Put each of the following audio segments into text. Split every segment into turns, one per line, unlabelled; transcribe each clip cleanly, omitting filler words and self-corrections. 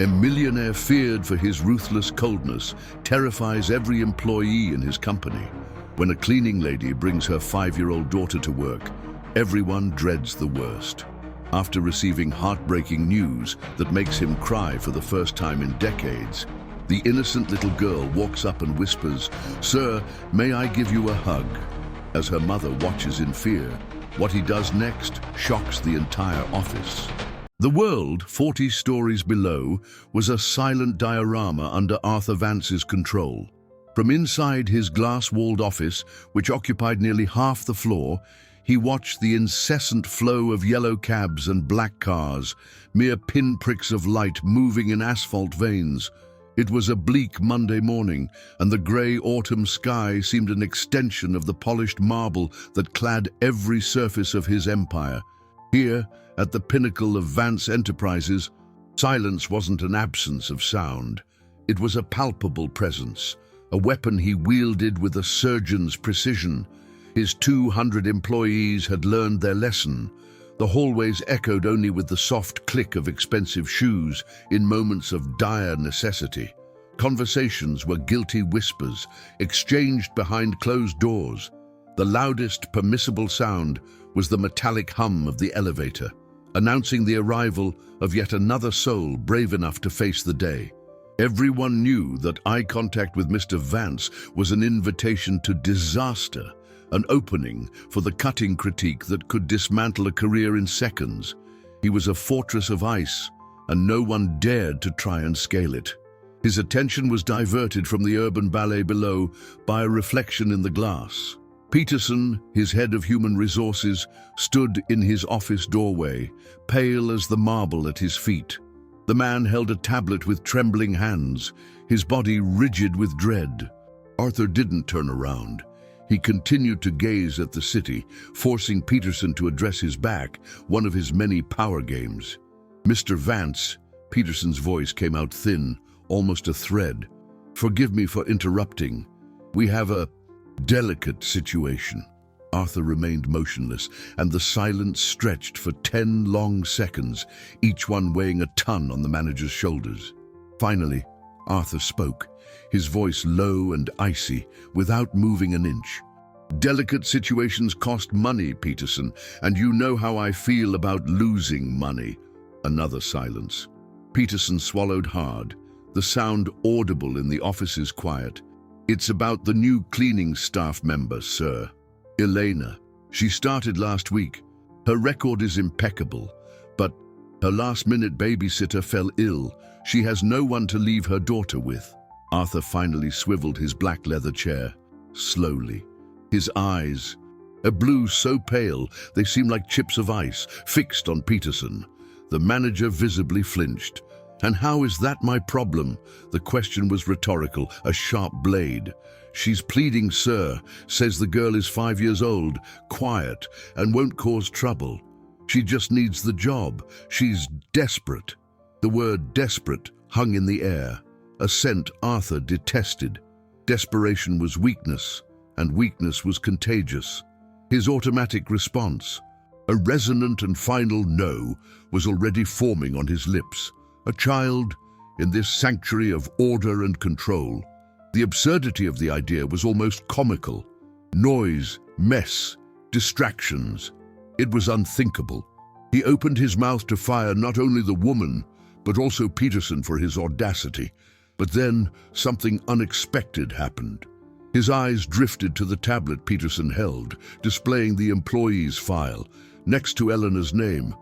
A millionaire feared for his ruthless coldness terrifies every employee in his company. When a cleaning lady brings her 5-year-old daughter to work, everyone dreads the worst. After receiving heartbreaking news that makes him cry for the first time in decades, the innocent little girl walks up and whispers, "Sir, may I give you a hug?" As her mother watches in fear, what he does next shocks the entire office. The world, 40 stories below, was a silent diorama under Arthur Vance's control. From inside his glass-walled office, which occupied nearly half the floor, he watched the incessant flow of yellow cabs and black cars, mere pinpricks of light moving in asphalt veins. It was a bleak Monday morning, and the grey autumn sky seemed an extension of the polished marble that clad every surface of his empire. Here, at the pinnacle of Vance Enterprises, silence wasn't an absence of sound. It was a palpable presence, a weapon he wielded with a surgeon's precision. His 200 employees had learned their lesson. The hallways echoed only with the soft click of expensive shoes in moments of dire necessity. Conversations were guilty whispers, exchanged behind closed doors. The loudest permissible sound was the metallic hum of the elevator, announcing the arrival of yet another soul brave enough to face the day. Everyone knew that eye contact with Mr. Vance was an invitation to disaster, an opening for the cutting critique that could dismantle a career in seconds. He was a fortress of ice, and no one dared to try and scale it. His attention was diverted from the urban ballet below by a reflection in the glass. Peterson, his head of human resources, stood in his office doorway, pale as the marble at his feet. The man held a tablet with trembling hands, his body rigid with dread. Arthur didn't turn around. He continued to gaze at the city, forcing Peterson to address his back, one of his many power games. "Mr. Vance," Peterson's voice came out thin, almost a thread. "Forgive me for interrupting. We have a delicate situation." Arthur remained motionless, and the silence stretched for 10 long seconds, each one weighing a ton on the manager's shoulders. Finally, Arthur spoke, his voice low and icy, without moving an inch. "Delicate situations cost money, Peterson, and you know how I feel about losing money." Another silence. Peterson swallowed hard, the sound audible in the office's quiet. "It's about the new cleaning staff member, sir. Elena. She started last week. Her record is impeccable, but her last-minute babysitter fell ill. She has no one to leave her daughter with." Arthur finally swiveled his black leather chair, slowly. His eyes, a blue so pale they seemed like chips of ice, fixed on Peterson. The manager visibly flinched. "And how is that my problem?" The question was rhetorical, a sharp blade. "She's pleading, sir, says the girl is 5 years old, quiet, and won't cause trouble. She just needs the job. She's desperate." The word desperate hung in the air, a scent Arthur detested. Desperation was weakness, and weakness was contagious. His automatic response, a resonant and final no, was already forming on his lips. A child in this sanctuary of order and control. The absurdity of the idea was almost comical. Noise, mess, distractions. It was unthinkable. He opened his mouth to fire not only the woman, but also Peterson for his audacity. But then something unexpected happened. His eyes drifted to the tablet Peterson held, displaying the employee's file. Next to Eleanor's name,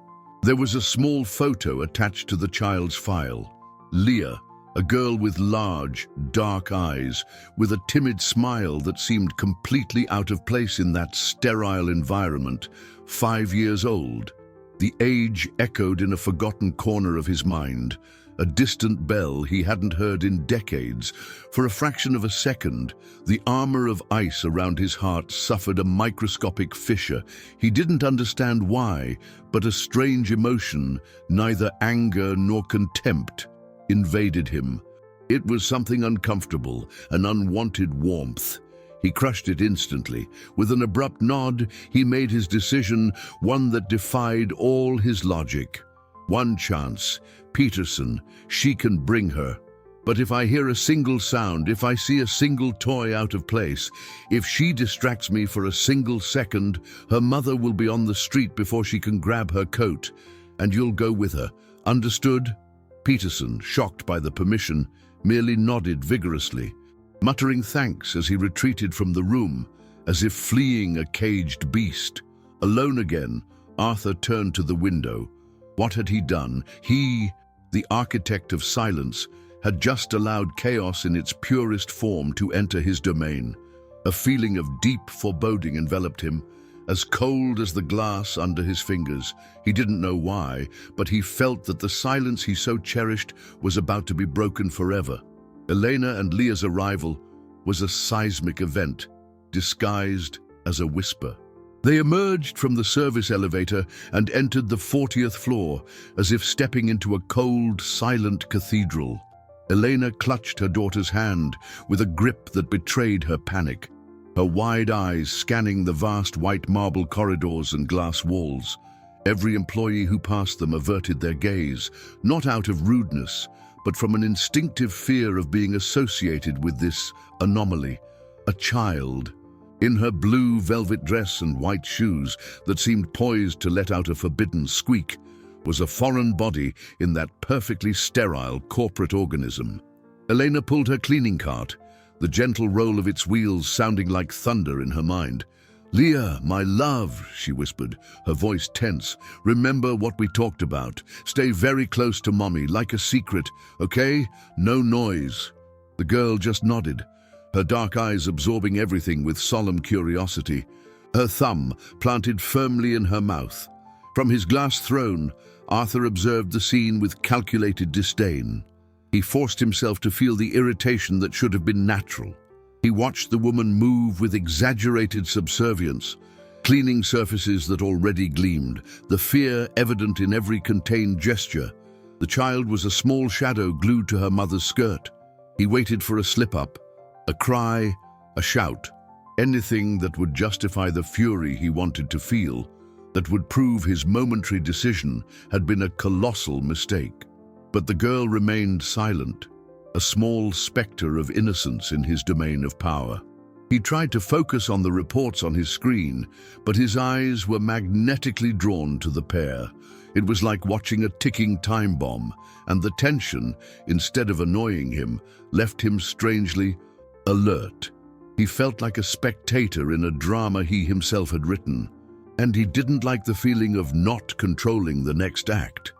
there was a small photo attached to the child's file. Leah, a girl with large, dark eyes, with a timid smile that seemed completely out of place in that sterile environment, 5 years old. The age echoed in a forgotten corner of his mind, a distant bell he hadn't heard in decades. For a fraction of a second, the armor of ice around his heart suffered a microscopic fissure. He didn't understand why, but a strange emotion, neither anger nor contempt, invaded him. It was something uncomfortable, an unwanted warmth. He crushed it instantly. With an abrupt nod, he made his decision, one that defied all his logic. One chance. Peterson, she can bring her. But if I hear a single sound, if I see a single toy out of place, if she distracts me for a single second, her mother will be on the street before she can grab her coat, and you'll go with her. Understood? Peterson, shocked by the permission, merely nodded vigorously, muttering thanks as he retreated from the room, as if fleeing a caged beast. Alone again, Arthur turned to the window. What had he done? He, the architect of silence, had just allowed chaos in its purest form to enter his domain. A feeling of deep foreboding enveloped him, as cold as the glass under his fingers. He didn't know why, but he felt that the silence he so cherished was about to be broken forever. Elena and Leah's arrival was a seismic event, disguised as a whisper. They emerged from the service elevator and entered the 40th floor, as if stepping into a cold, silent cathedral. Elena clutched her daughter's hand with a grip that betrayed her panic, her wide eyes scanning the vast white marble corridors and glass walls. Every employee who passed them averted their gaze, not out of rudeness, but from an instinctive fear of being associated with this anomaly. A child, in her blue velvet dress and white shoes that seemed poised to let out a forbidden squeak, was a foreign body in that perfectly sterile corporate organism. Elena pulled her cleaning cart, the gentle roll of its wheels sounding like thunder in her mind. "Leah, my love," she whispered, her voice tense. "Remember what we talked about. Stay very close to Mommy, like a secret, okay? No noise." The girl just nodded, her dark eyes absorbing everything with solemn curiosity, her thumb planted firmly in her mouth. From his glass throne, Arthur observed the scene with calculated disdain. He forced himself to feel the irritation that should have been natural. He watched the woman move with exaggerated subservience, cleaning surfaces that already gleamed, the fear evident in every contained gesture. The child was a small shadow glued to her mother's skirt. He waited for a slip-up, a cry, a shout, anything that would justify the fury he wanted to feel, that would prove his momentary decision had been a colossal mistake. But the girl remained silent, a small specter of innocence in his domain of power. He tried to focus on the reports on his screen, but his eyes were magnetically drawn to the pair. It was like watching a ticking time bomb, and the tension, instead of annoying him, left him strangely alert. He felt like a spectator in a drama he himself had written, and he didn't like the feeling of not controlling the next act.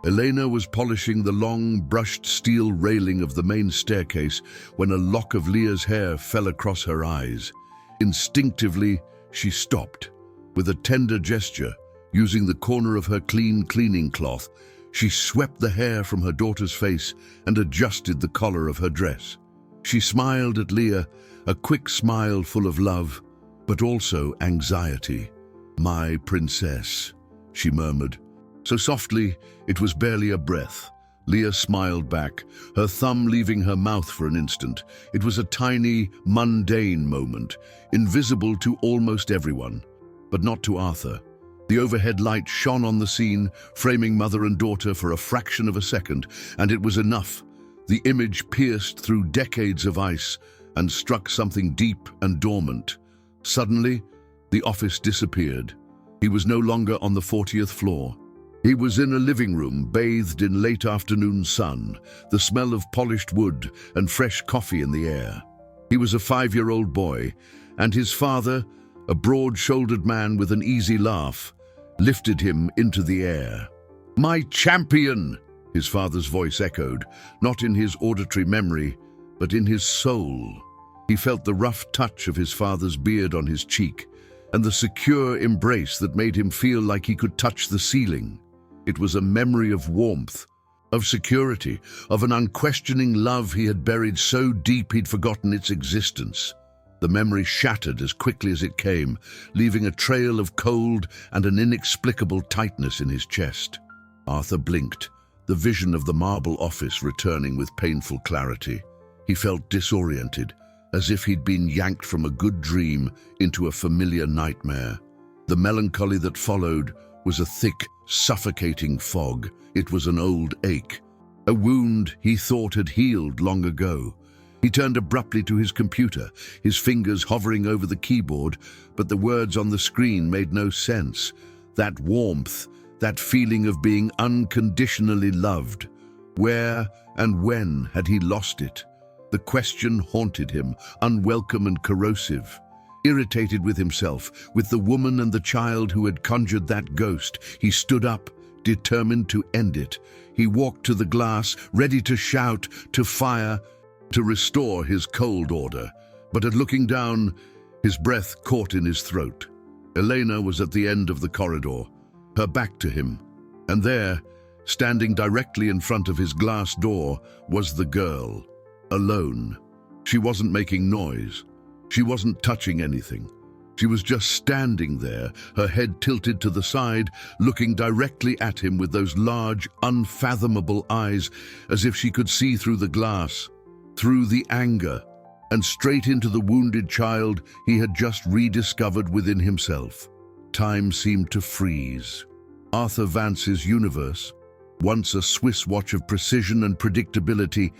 Elena was polishing the long, brushed steel railing of the main staircase when a lock of Leah's hair fell across her eyes. Instinctively, she stopped. With a tender gesture, using the corner of her clean cleaning cloth, she swept the hair from her daughter's face and adjusted the collar of her dress. She smiled at Leah, a quick smile full of love, but also anxiety. "My princess," she murmured. So softly, it was barely a breath. Leah smiled back, her thumb leaving her mouth for an instant. It was a tiny, mundane moment, invisible to almost everyone, but not to Arthur. The overhead light shone on the scene, framing mother and daughter for a fraction of a second, and it was enough. The image pierced through decades of ice and struck something deep and dormant. Suddenly, the office disappeared. He was no longer on the 40th floor. He was in a living room bathed in late afternoon sun, the smell of polished wood and fresh coffee in the air. He was a 5-year-old boy, and his father, a broad-shouldered man with an easy laugh, lifted him into the air. "My champion!" his father's voice echoed, not in his auditory memory, but in his soul. He felt the rough touch of his father's beard on his cheek, and the secure embrace that made him feel like he could touch the ceiling. It was a memory of warmth, of security, of an unquestioning love he had buried so deep he'd forgotten its existence. The memory shattered as quickly as it came, leaving a trail of cold and an inexplicable tightness in his chest. Arthur blinked, the vision of the marble office returning with painful clarity. He felt disoriented, as if he'd been yanked from a good dream into a familiar nightmare. The melancholy that followed was a thick, suffocating fog. It was an old ache, a wound he thought had healed long ago. He turned abruptly to his computer, his fingers hovering over the keyboard, but the words on the screen made no sense. That warmth, that feeling of being unconditionally loved. Where and when had he lost it? The question haunted him, unwelcome and corrosive. Irritated with himself, with the woman and the child who had conjured that ghost, he stood up, determined to end it. He walked to the glass, ready to shout, to fire, to restore his cold order. But at looking down, his breath caught in his throat. Elena was at the end of the corridor, her back to him, and there, standing directly in front of his glass door, was the girl, alone. She wasn't making noise. She wasn't touching anything. She was just standing there, her head tilted to the side, looking directly at him with those large, unfathomable eyes, as if she could see through the glass, through the anger, and straight into the wounded child he had just rediscovered within himself. Time seemed to freeze. Arthur Vance's universe, once a Swiss watch of precision and predictability,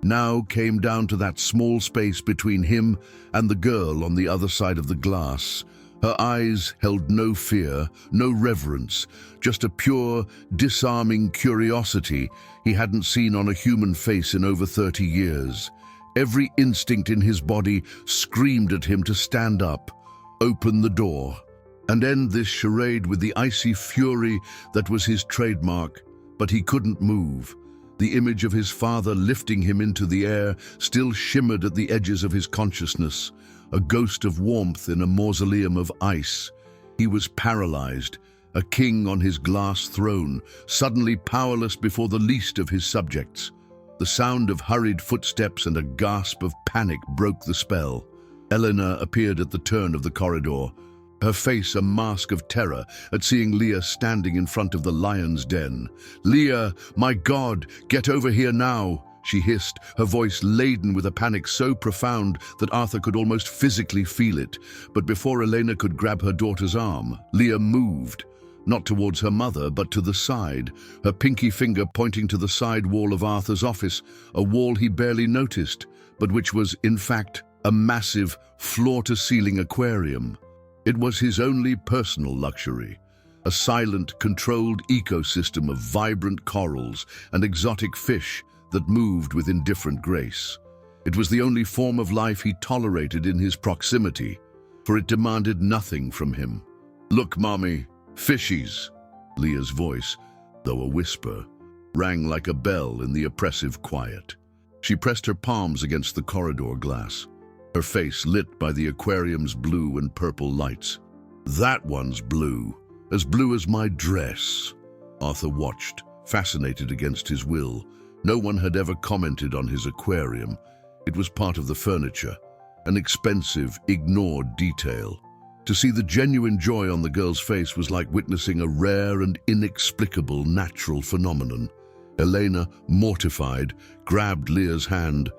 now came down to that small space between him and the girl on the other side of the glass. Her eyes held no fear, no reverence, just a pure, disarming curiosity he hadn't seen on a human face in over 30 years. Every instinct in his body screamed at him to stand up, open the door, and end this charade with the icy fury that was his trademark. But he couldn't move. The image of his father lifting him into the air still shimmered at the edges of his consciousness, a ghost of warmth in a mausoleum of ice. He was paralyzed, a king on his glass throne, suddenly powerless before the least of his subjects. The sound of hurried footsteps and a gasp of panic broke the spell. Elena appeared at the turn of the corridor, her face a mask of terror at seeing Leah standing in front of the lion's den. "Leah, my God, get over here now," she hissed, her voice laden with a panic so profound that Arthur could almost physically feel it. But before Elena could grab her daughter's arm, Leah moved, not towards her mother, but to the side, her pinky finger pointing to the side wall of Arthur's office, a wall he barely noticed, but which was, in fact, a massive, floor-to-ceiling aquarium. It was his only personal luxury, a silent, controlled ecosystem of vibrant corals and exotic fish that moved with indifferent grace. It was the only form of life he tolerated in his proximity, for it demanded nothing from him. "Look, Mommy, fishies." Leah's voice, though a whisper, rang like a bell in the oppressive quiet. She pressed her palms against the corridor glass, her face lit by the aquarium's blue and purple lights. "That one's blue as my dress." Arthur watched, fascinated against his will. No one had ever commented on his aquarium. It was part of the furniture, an expensive, ignored detail. To see the genuine joy on the girl's face was like witnessing a rare and inexplicable natural phenomenon. Elena, mortified, grabbed Leah's hand.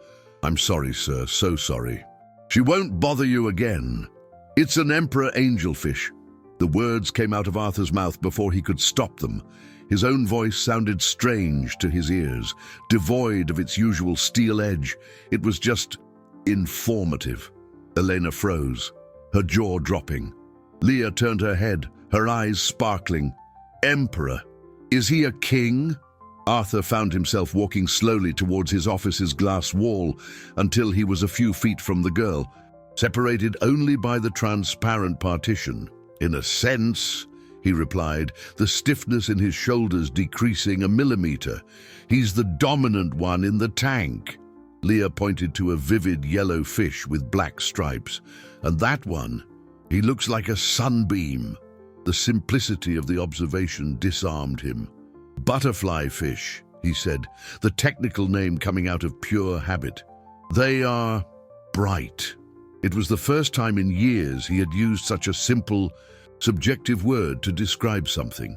"I'm sorry, sir, so sorry." "She won't bother you again. It's an emperor angelfish." The words came out of Arthur's mouth before he could stop them. His own voice sounded strange to his ears, devoid of its usual steel edge. It was just informative. Elena froze, her jaw dropping. Leah turned her head, her eyes sparkling. "Emperor? Is he a king?" Arthur found himself walking slowly towards his office's glass wall until he was a few feet from the girl, separated only by the transparent partition. "In a sense," he replied, the stiffness in his shoulders decreasing a millimeter. "He's the dominant one in the tank." Leah pointed to a vivid yellow fish with black stripes. "And that one, he looks like a sunbeam." The simplicity of the observation disarmed him. "Butterfly fish," he said, the technical name coming out of pure habit. "They are bright." It was the first time in years he had used such a simple, subjective word to describe something.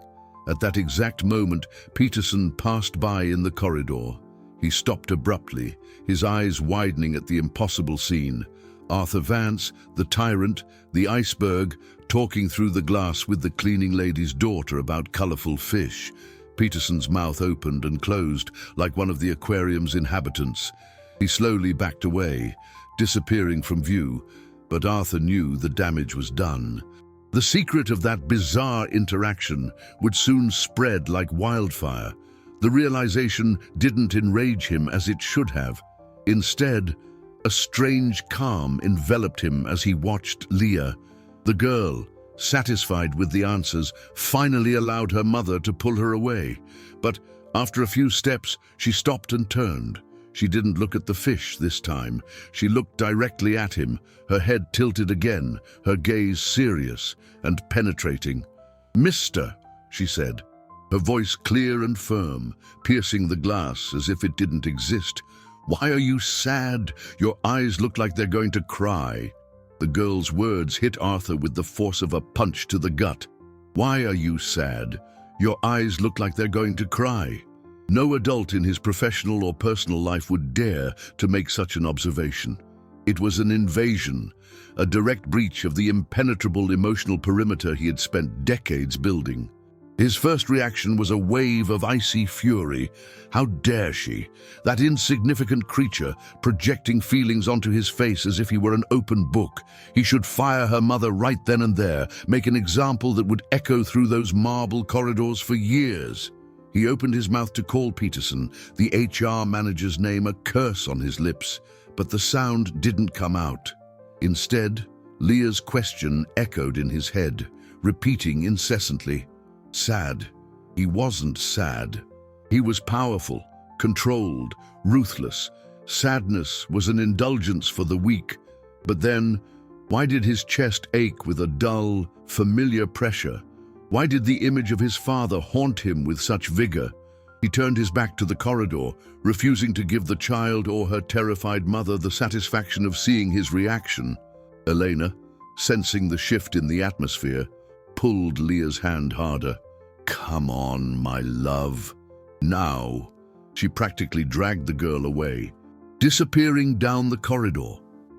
At that exact moment, Peterson passed by in the corridor. He stopped abruptly, his eyes widening at the impossible scene. Arthur Vance, the tyrant, the iceberg, talking through the glass with the cleaning lady's daughter about colorful fish. Peterson's mouth opened and closed like one of the aquarium's inhabitants. He slowly backed away, disappearing from view, but Arthur knew the damage was done. The secret of that bizarre interaction would soon spread like wildfire. The realization didn't enrage him as it should have. Instead, a strange calm enveloped him as he watched Leah. The girl, satisfied with the answers, finally allowed her mother to pull her away. But after a few steps, she stopped and turned. She didn't look at the fish this time. She looked directly at him, her head tilted again, her gaze serious and penetrating. "Mister," she said, her voice clear and firm, piercing the glass as if it didn't exist. "Why are you sad? Your eyes look like they're going to cry." The girl's words hit Arthur with the force of a punch to the gut. "Why are you sad? Your eyes look like they're going to cry." No adult in his professional or personal life would dare to make such an observation. It was an invasion, a direct breach of the impenetrable emotional perimeter he had spent decades building. His first reaction was a wave of icy fury. How dare she, that insignificant creature, projecting feelings onto his face as if he were an open book. He should fire her mother right then and there, make an example that would echo through those marble corridors for years. He opened his mouth to call Peterson, the HR manager's name, a curse on his lips, but the sound didn't come out. Instead, Leah's question echoed in his head, repeating incessantly. Sad. He wasn't sad. He was powerful, controlled, ruthless. Sadness was an indulgence for the weak. But then, why did his chest ache with a dull, familiar pressure? Why did the image of his father haunt him with such vigor? He turned his back to the corridor, refusing to give the child or her terrified mother the satisfaction of seeing his reaction. Elena, sensing the shift in the atmosphere, pulled Leah's hand harder. "Come on, my love. Now." She practically dragged the girl away, disappearing down the corridor.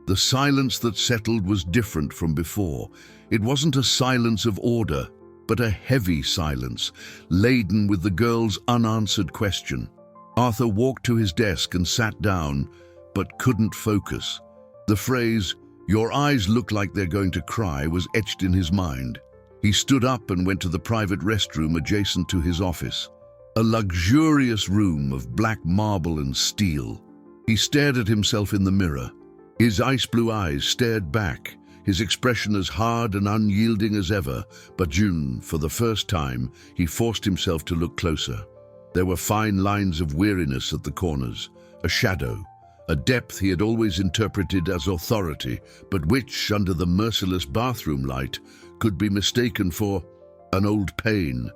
The silence that settled was different from before. It wasn't a silence of order, but a heavy silence, laden with the girl's unanswered question. Arthur walked to his desk and sat down, but couldn't focus. The phrase, "Your eyes look like they're going to cry," was etched in his mind. He stood up and went to the private restroom adjacent to his office, a luxurious room of black marble and steel. He stared at himself in the mirror. His ice-blue eyes stared back, his expression as hard and unyielding as ever, but for the first time, he forced himself to look closer. There were fine lines of weariness at the corners, a shadow, a depth he had always interpreted as authority, but which, under the merciless bathroom light, could be mistaken for an old pain.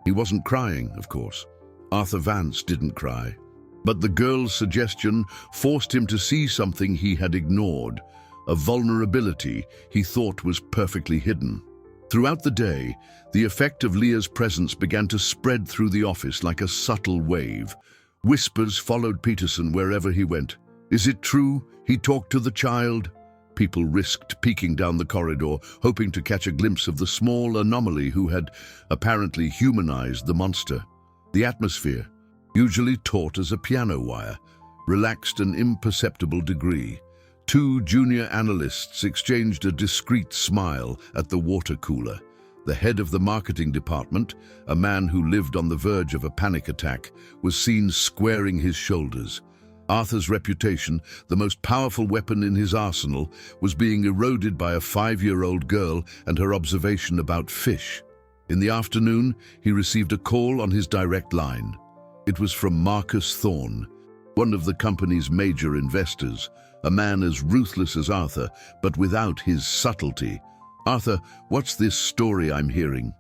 He wasn't crying, of course. Arthur Vance didn't cry. But the girl's suggestion forced him to see something he had ignored, a vulnerability he thought was perfectly hidden. Throughout the day, the effect of Leah's presence began to spread through the office like a subtle wave. Whispers followed Peterson wherever he went. Is it true he talked to the child? People risked peeking down the corridor, hoping to catch a glimpse of the small anomaly who had apparently humanized the monster. The atmosphere, usually taut as a piano wire, relaxed an imperceptible degree. Two junior analysts exchanged a discreet smile at the water cooler. The head of the marketing department, a man who lived on the verge of a panic attack, was seen squaring his shoulders. Arthur's reputation, the most powerful weapon in his arsenal, was being eroded by a 5-year-old girl and her observation about fish. In the afternoon, he received a call on his direct line. It was from Marcus Thorne, one of the company's major investors, a man as ruthless as Arthur, but without his subtlety. "Arthur, what's this story I'm hearing?"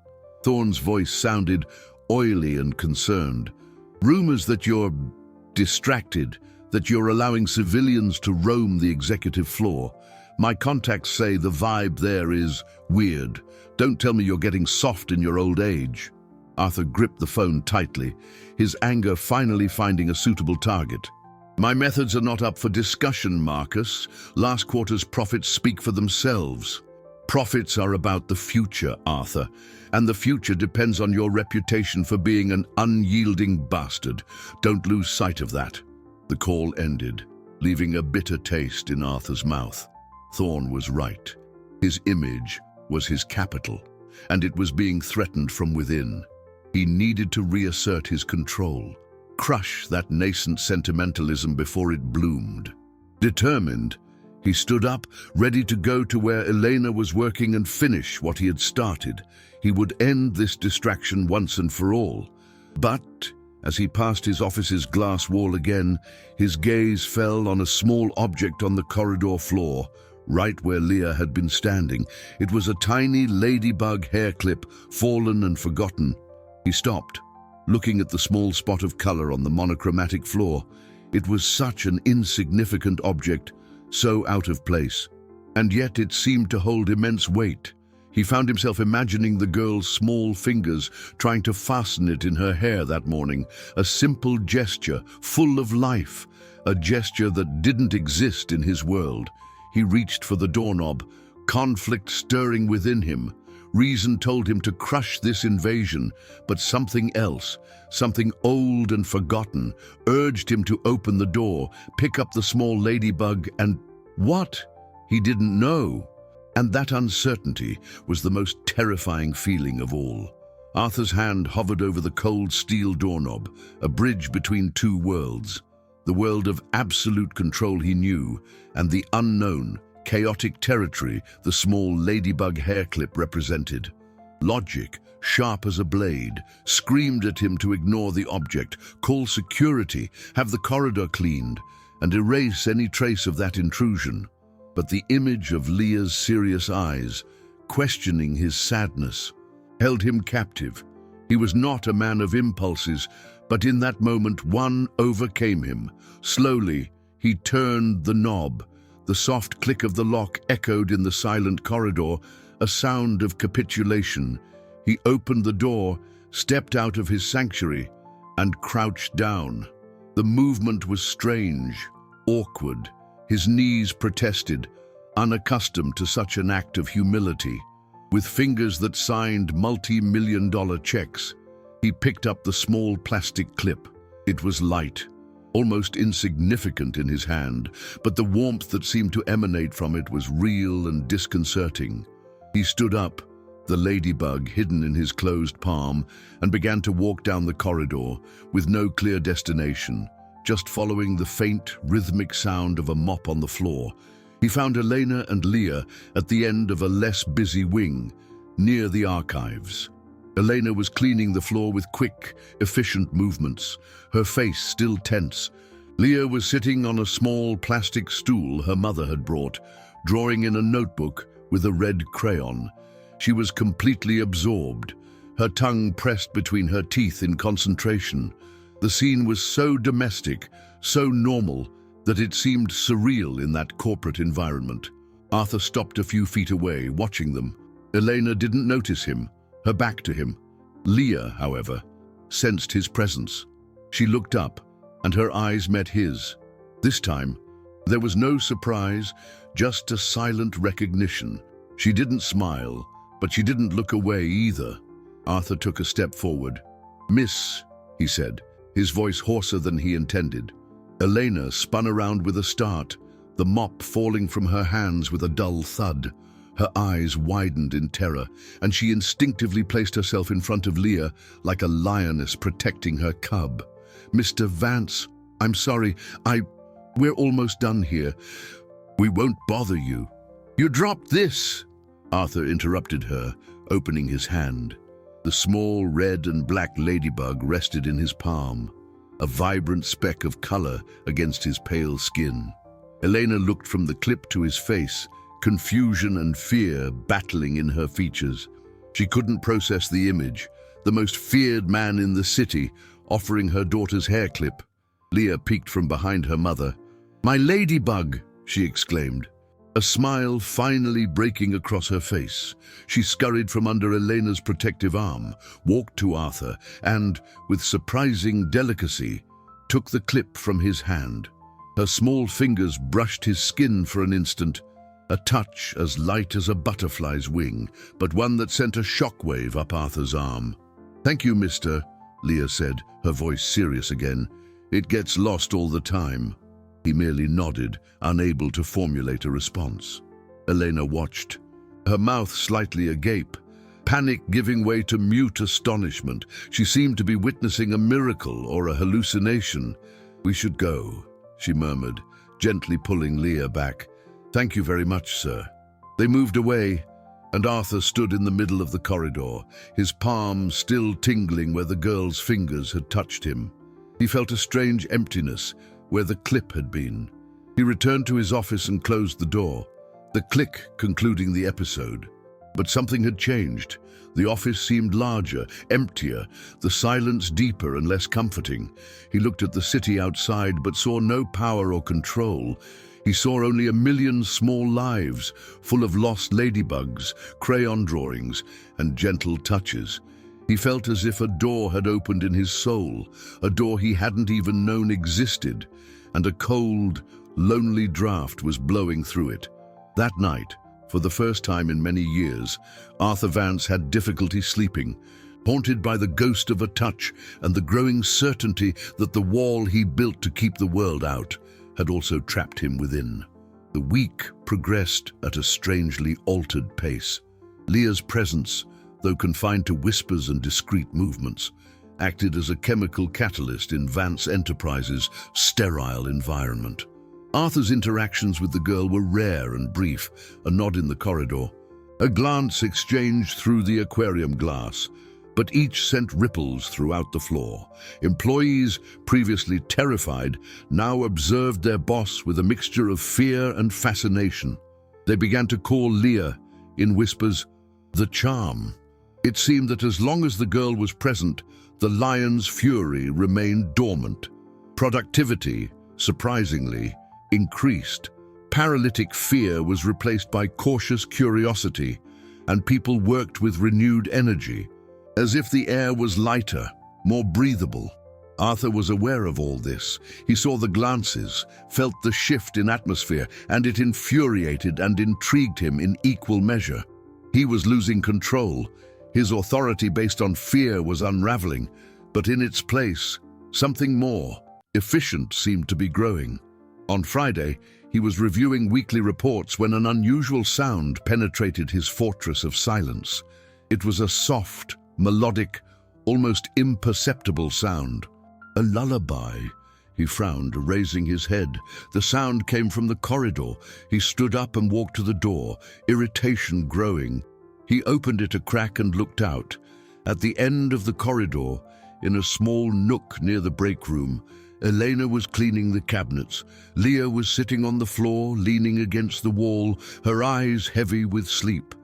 Thorne's voice sounded oily and concerned. "Rumors that you're distracted, that you're allowing civilians to roam the executive floor. My contacts say the vibe there is weird. Don't tell me you're getting soft in your old age." Arthur gripped the phone tightly, his anger finally finding a suitable target. My methods are not up for discussion, Marcus. Last quarter's profits speak for themselves. Profits are about the future, Arthur, and the future depends on your reputation for being an unyielding bastard. Don't lose sight of that. The call ended, leaving a bitter taste in Arthur's mouth. Thorne was right. His image was his capital, and it was being threatened from within. He needed to reassert his control, crush that nascent sentimentalism before it bloomed. Determined, he stood up, ready to go to where Elena was working and finish what he had started. He would end this distraction once and for all. But as he passed his office's glass wall again, his gaze fell on a small object on the corridor floor, right where Leah had been standing. It was a tiny ladybug hair clip, fallen and forgotten. He stopped, looking at the small spot of color on the monochromatic floor. It was such an insignificant object, so out of place, and yet it seemed to hold immense weight. He found himself imagining the girl's small fingers trying to fasten it in her hair that morning, a simple gesture, full of life, a gesture that didn't exist in his world. He reached for the doorknob, conflict stirring within him. Reason told him to crush this invasion, but something else, something old and forgotten, urged him to open the door, pick up the small ladybug, and what? He didn't know. And that uncertainty was the most terrifying feeling of all. Arthur's hand hovered over the cold steel doorknob, a bridge between two worlds. The world of absolute control he knew, and the unknown, chaotic territory the small ladybug hair clip represented. Logic, sharp as a blade, screamed at him to ignore the object, call security, have the corridor cleaned, and erase any trace of that intrusion. But the image of Leah's serious eyes, questioning his sadness, held him captive. He was not a man of impulses, but in that moment one overcame him. Slowly, he turned the knob. The soft click of the lock echoed in the silent corridor, a sound of capitulation. He opened the door, stepped out of his sanctuary, and crouched down. The movement was strange, awkward. His knees protested, unaccustomed to such an act of humility. With fingers that signed multi-million-dollar checks, he picked up the small plastic clip. It was light, almost insignificant in his hand, but the warmth that seemed to emanate from it was real and disconcerting. He stood up, the ladybug hidden in his closed palm, and began to walk down the corridor with no clear destination, just following the faint, rhythmic sound of a mop on the floor. He found Elena and Leah at the end of a less busy wing, near the archives. Elena was cleaning the floor with quick, efficient movements, her face still tense. Leah was sitting on a small plastic stool her mother had brought, drawing in a notebook with a red crayon. She was completely absorbed, her tongue pressed between her teeth in concentration. The scene was so domestic, so normal, that it seemed surreal in that corporate environment. Arthur stopped a few feet away, watching them. Elena didn't notice him, her back to him. Leah, however, sensed his presence. She looked up, and her eyes met his. This time, there was no surprise, just a silent recognition. She didn't smile, but she didn't look away either. Arthur took a step forward. "Miss," he said, his voice hoarser than he intended. Elena spun around with a start, the mop falling from her hands with a dull thud. Her eyes widened in terror, and she instinctively placed herself in front of Leah like a lioness protecting her cub. "Mr. Vance, I'm sorry, we're almost done here. We won't bother you." "You dropped this," Arthur interrupted her, opening his hand. The small red and black ladybug rested in his palm, a vibrant speck of color against his pale skin. Elena looked from the clip to his face, confusion and fear battling in her features. She couldn't process the image, the most feared man in the city offering her daughter's hair clip. Leah peeked from behind her mother. "My ladybug!" she exclaimed, a smile finally breaking across her face. She scurried from under Elena's protective arm, walked to Arthur, and, with surprising delicacy, took the clip from his hand. Her small fingers brushed his skin for an instant, a touch as light as a butterfly's wing, but one that sent a shockwave up Arthur's arm. "Thank you, mister," Leah said, her voice serious again. "It gets lost all the time." He merely nodded, unable to formulate a response. Elena watched, her mouth slightly agape, panic giving way to mute astonishment. She seemed to be witnessing a miracle or a hallucination. "We should go," she murmured, gently pulling Leah back. "Thank you very much, sir." They moved away, and Arthur stood in the middle of the corridor, his palm still tingling where the girl's fingers had touched him. He felt a strange emptiness where the clip had been. He returned to his office and closed the door, the click concluding the episode. But something had changed. The office seemed larger, emptier, the silence deeper and less comforting. He looked at the city outside but saw no power or control. He saw only a million small lives, full of lost ladybugs, crayon drawings, and gentle touches. He felt as if a door had opened in his soul, a door he hadn't even known existed, and a cold, lonely draft was blowing through it. That night, for the first time in many years, Arthur Vance had difficulty sleeping, haunted by the ghost of a touch and the growing certainty that the wall he built to keep the world out had also trapped him within. The week progressed at a strangely altered pace. Leah's presence, though confined to whispers and discreet movements, acted as a chemical catalyst in Vance Enterprises' sterile environment. Arthur's interactions with the girl were rare and brief, a nod in the corridor, a glance exchanged through the aquarium glass, but each sent ripples throughout the floor. Employees, previously terrified, now observed their boss with a mixture of fear and fascination. They began to call Leah, in whispers, the charm. It seemed that as long as the girl was present, the lion's fury remained dormant. Productivity, surprisingly, increased. Paralytic fear was replaced by cautious curiosity, and people worked with renewed energy, as if the air was lighter, more breathable. Arthur was aware of all this. He saw the glances, felt the shift in atmosphere, and it infuriated and intrigued him in equal measure. He was losing control. His authority based on fear was unraveling, but in its place, something more efficient seemed to be growing. On Friday, he was reviewing weekly reports when an unusual sound penetrated his fortress of silence. It was a soft, melodic, almost imperceptible sound. A lullaby. He frowned, raising his head. The sound came from the corridor. He stood up and walked to the door, irritation growing. He opened it a crack and looked out. At the end of the corridor, in a small nook near the break room, Elena was cleaning the cabinets. Leah was sitting on the floor, leaning against the wall, her eyes heavy with sleep.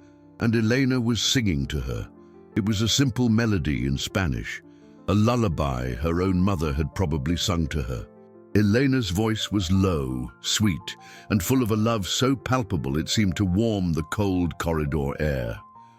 And Elena was singing to her. It was a simple melody in Spanish, a lullaby her own mother had probably sung to her. Elena's voice was low, sweet, and full of a love so palpable it seemed to warm the cold corridor air.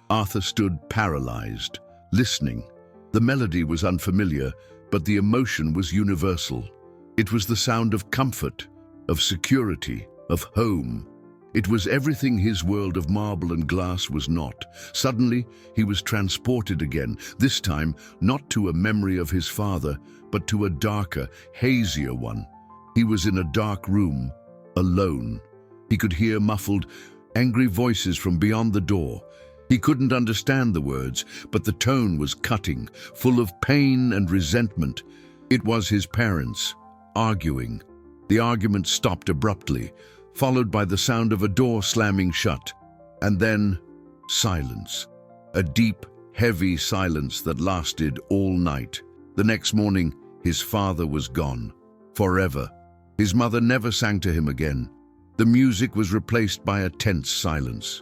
Arthur stood paralyzed, listening. The melody was unfamiliar, but the emotion was universal. It was the sound of comfort, of security, of home. It was everything his world of marble and glass was not. Suddenly, he was transported again, this time not to a memory of his father, but to a darker, hazier one. He was in a dark room, alone. He could hear muffled, angry voices from beyond the door. He couldn't understand the words, but the tone was cutting, full of pain and resentment. It was his parents, arguing. The argument stopped abruptly, followed by the sound of a door slamming shut. And then, silence. A deep, heavy silence that lasted all night. The next morning, his father was gone. Forever. His mother never sang to him again. The music was replaced by a tense silence.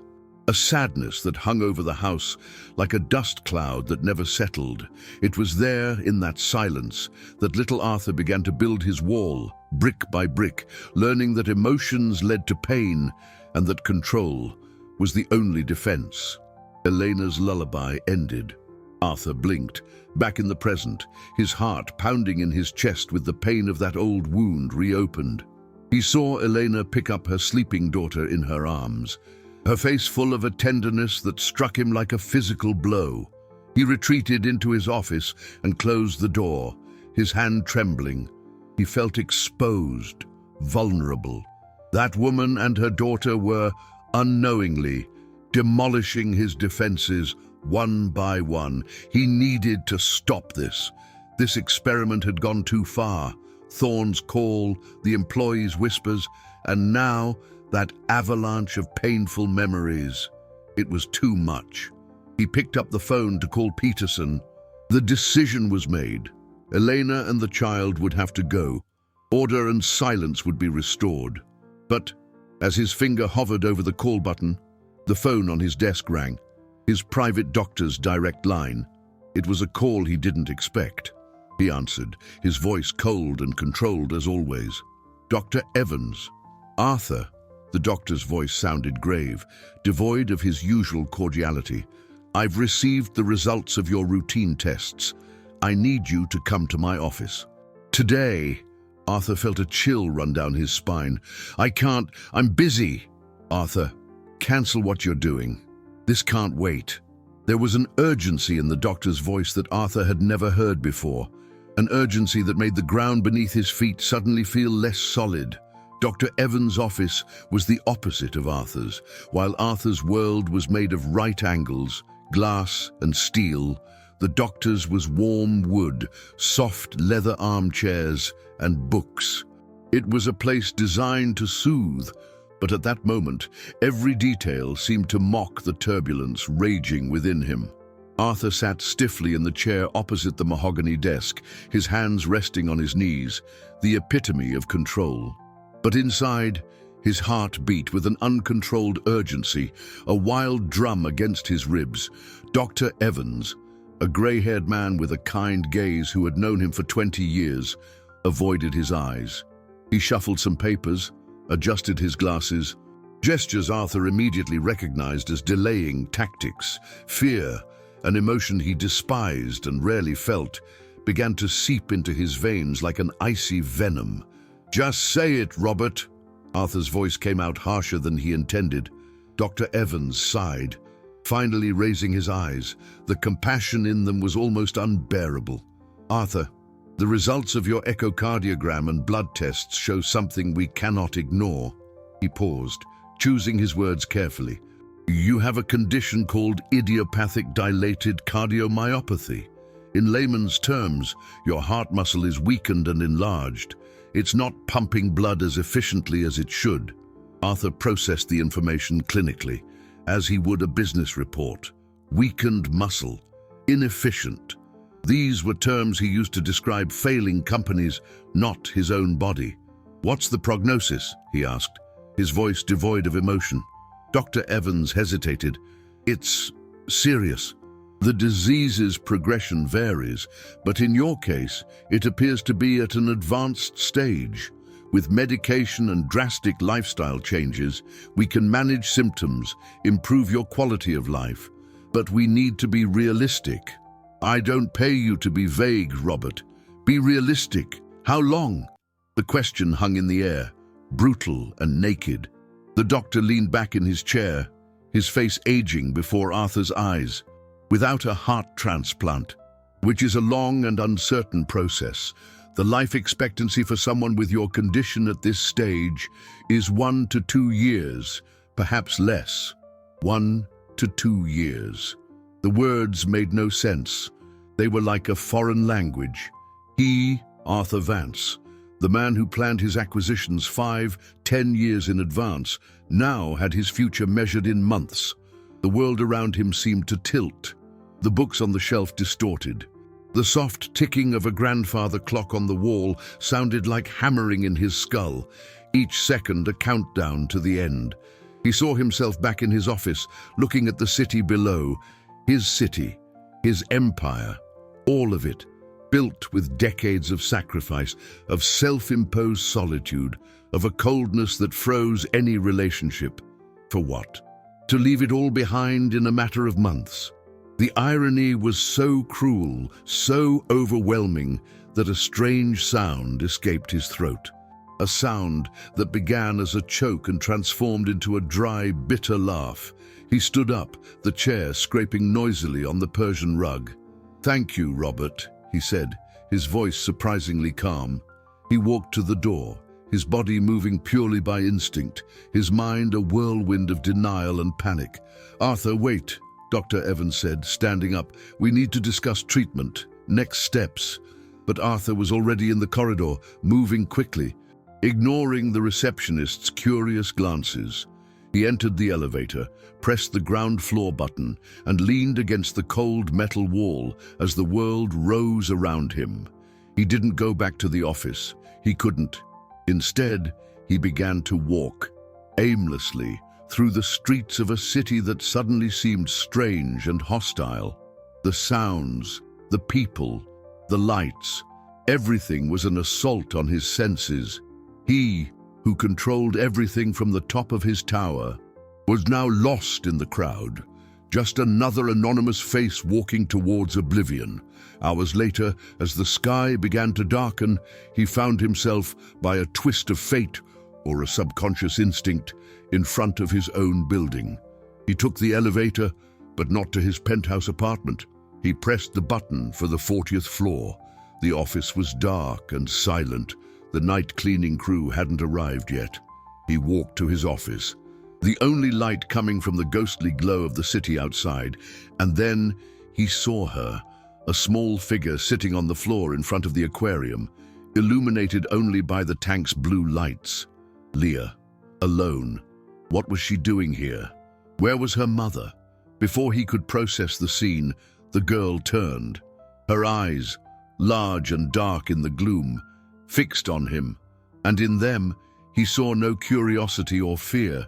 A sadness that hung over the house like a dust cloud that never settled. It was there, in that silence, that little Arthur began to build his wall, brick by brick, learning that emotions led to pain and that control was the only defense. Elena's lullaby ended. Arthur blinked, back in the present, his heart pounding in his chest with the pain of that old wound reopened. He saw Elena pick up her sleeping daughter in her arms, her face full of a tenderness that struck him like a physical blow. He retreated into his office and closed the door, his hand trembling. He felt exposed, vulnerable. That woman and her daughter were, unknowingly, demolishing his defenses one by one. He needed to stop this. This experiment had gone too far. Thorne's call, the employees' whispers, and now that avalanche of painful memories. It was too much. He picked up the phone to call Peterson. The decision was made. Elena and the child would have to go. Order and silence would be restored. But as his finger hovered over the call button, the phone on his desk rang. His private doctor's direct line. It was a call he didn't expect. He answered, his voice cold and controlled as always. Dr. Evans. Arthur. The doctor's voice sounded grave, devoid of his usual cordiality. I've received the results of your routine tests. I need you to come to my office. Today. Arthur felt a chill run down his spine. I can't. I'm busy. Arthur, cancel what you're doing. This can't wait. There was an urgency in the doctor's voice that Arthur had never heard before. An urgency that made the ground beneath his feet suddenly feel less solid. Dr. Evans' office was the opposite of Arthur's. While Arthur's world was made of right angles, glass and steel, the doctor's was warm wood, soft leather armchairs, and books. It was a place designed to soothe, but at that moment, every detail seemed to mock the turbulence raging within him. Arthur sat stiffly in the chair opposite the mahogany desk, his hands resting on his knees, the epitome of control. But inside, his heart beat with an uncontrolled urgency, a wild drum against his ribs. Dr. Evans, a grey-haired man with a kind gaze who had known him for 20 years, avoided his eyes. He shuffled some papers, adjusted his glasses, gestures Arthur immediately recognized as delaying tactics. Fear, an emotion he despised and rarely felt, began to seep into his veins like an icy venom. Just say it, Robert. Arthur's voice came out harsher than he intended. Dr. Evans sighed, finally raising his eyes. The compassion in them was almost unbearable. Arthur, the results of your echocardiogram and blood tests show something we cannot ignore. He paused, choosing his words carefully. You have a condition called idiopathic dilated cardiomyopathy. In layman's terms, your heart muscle is weakened and enlarged. It's not pumping blood as efficiently as it should. Arthur processed the information clinically, as he would a business report. Weakened muscle, inefficient. These were terms he used to describe failing companies, not his own body. What's the prognosis? He asked, his voice devoid of emotion. Dr. Evans hesitated. It's serious. The disease's progression varies, but in your case, it appears to be at an advanced stage. With medication and drastic lifestyle changes, we can manage symptoms, improve your quality of life. But we need to be realistic. I don't pay you to be vague, Robert. Be realistic. How long? The question hung in the air, brutal and naked. The doctor leaned back in his chair, his face aging before Arthur's eyes. Without a heart transplant, which is a long and uncertain process, the life expectancy for someone with your condition at this stage is 1 to 2 years, perhaps less. 1 to 2 years. The words made no sense. They were like a foreign language. He, Arthur Vance, the man who planned his acquisitions 5, 10 years in advance, now had his future measured in months. The world around him seemed to tilt. The books on the shelf distorted. The soft ticking of a grandfather clock on the wall sounded like hammering in his skull, each second a countdown to the end. He saw himself back in his office, looking at the city below. His city, his empire, all of it, built with decades of sacrifice, of self-imposed solitude, of a coldness that froze any relationship. For what? To leave it all behind in a matter of months. The irony was so cruel, so overwhelming, that a strange sound escaped his throat. a sound that began as a choke and transformed into a dry, bitter laugh. He stood up, the chair scraping noisily on the Persian rug. "Thank you, Robert," he said, his voice surprisingly calm. He walked to the door, his body moving purely by instinct, his mind a whirlwind of denial and panic. "Arthur, wait," Dr. Evans said, standing up. "We need to discuss treatment, next steps." But Arthur was already in the corridor, moving quickly, ignoring the receptionist's curious glances. He entered the elevator, pressed the ground floor button, and leaned against the cold metal wall as the world rose around him. He didn't go back to the office. He couldn't. Instead, he began to walk, aimlessly, through the streets of a city that suddenly seemed strange and hostile. The sounds, the people, the lights, everything was an assault on his senses. He, who controlled everything from the top of his tower, was now lost in the crowd, just another anonymous face walking towards oblivion. Hours later, as the sky began to darken, he found himself, by a twist of fate or a subconscious instinct, in front of his own building. He took the elevator, but not to his penthouse apartment. He pressed the button for the 40th floor. The office was dark and silent. The night cleaning crew hadn't arrived yet. He walked to his office, the only light coming from the ghostly glow of the city outside, and then he saw her, a small figure sitting on the floor in front of the aquarium, illuminated only by the tank's blue lights. Leah, alone. What was she doing here? Where was her mother? Before he could process the scene, the girl turned. Her eyes, large and dark in the gloom, fixed on him, and in them he saw no curiosity or fear.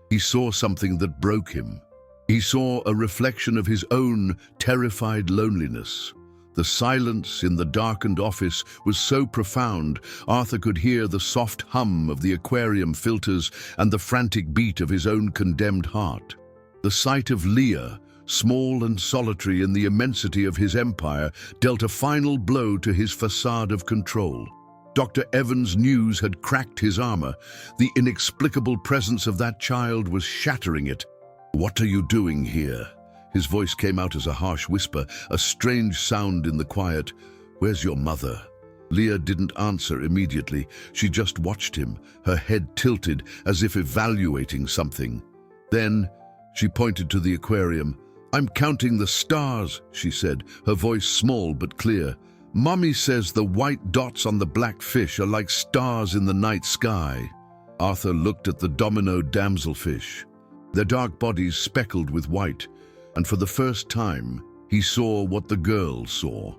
He saw something that broke him. He saw a reflection of his own terrified loneliness. The silence in the darkened office was so profound, Arthur could hear the soft hum of the aquarium filters and the frantic beat of his own condemned heart. The sight of Leah, small and solitary in the immensity of his empire, dealt a final blow to his facade of control. Dr. Evans' news had cracked his armor. The inexplicable presence of that child was shattering it. "What are you doing here?" His voice came out as a harsh whisper, a strange sound in the quiet. "Where's your mother?" Leah didn't answer immediately. She just watched him, her head tilted as if evaluating something. Then she pointed to the aquarium. "I'm counting the stars," she said, her voice small but clear. "Mommy says the white dots on the black fish are like stars in the night sky." Arthur looked at the domino damselfish, their dark bodies speckled with white, and for the first time, he saw what the girl saw.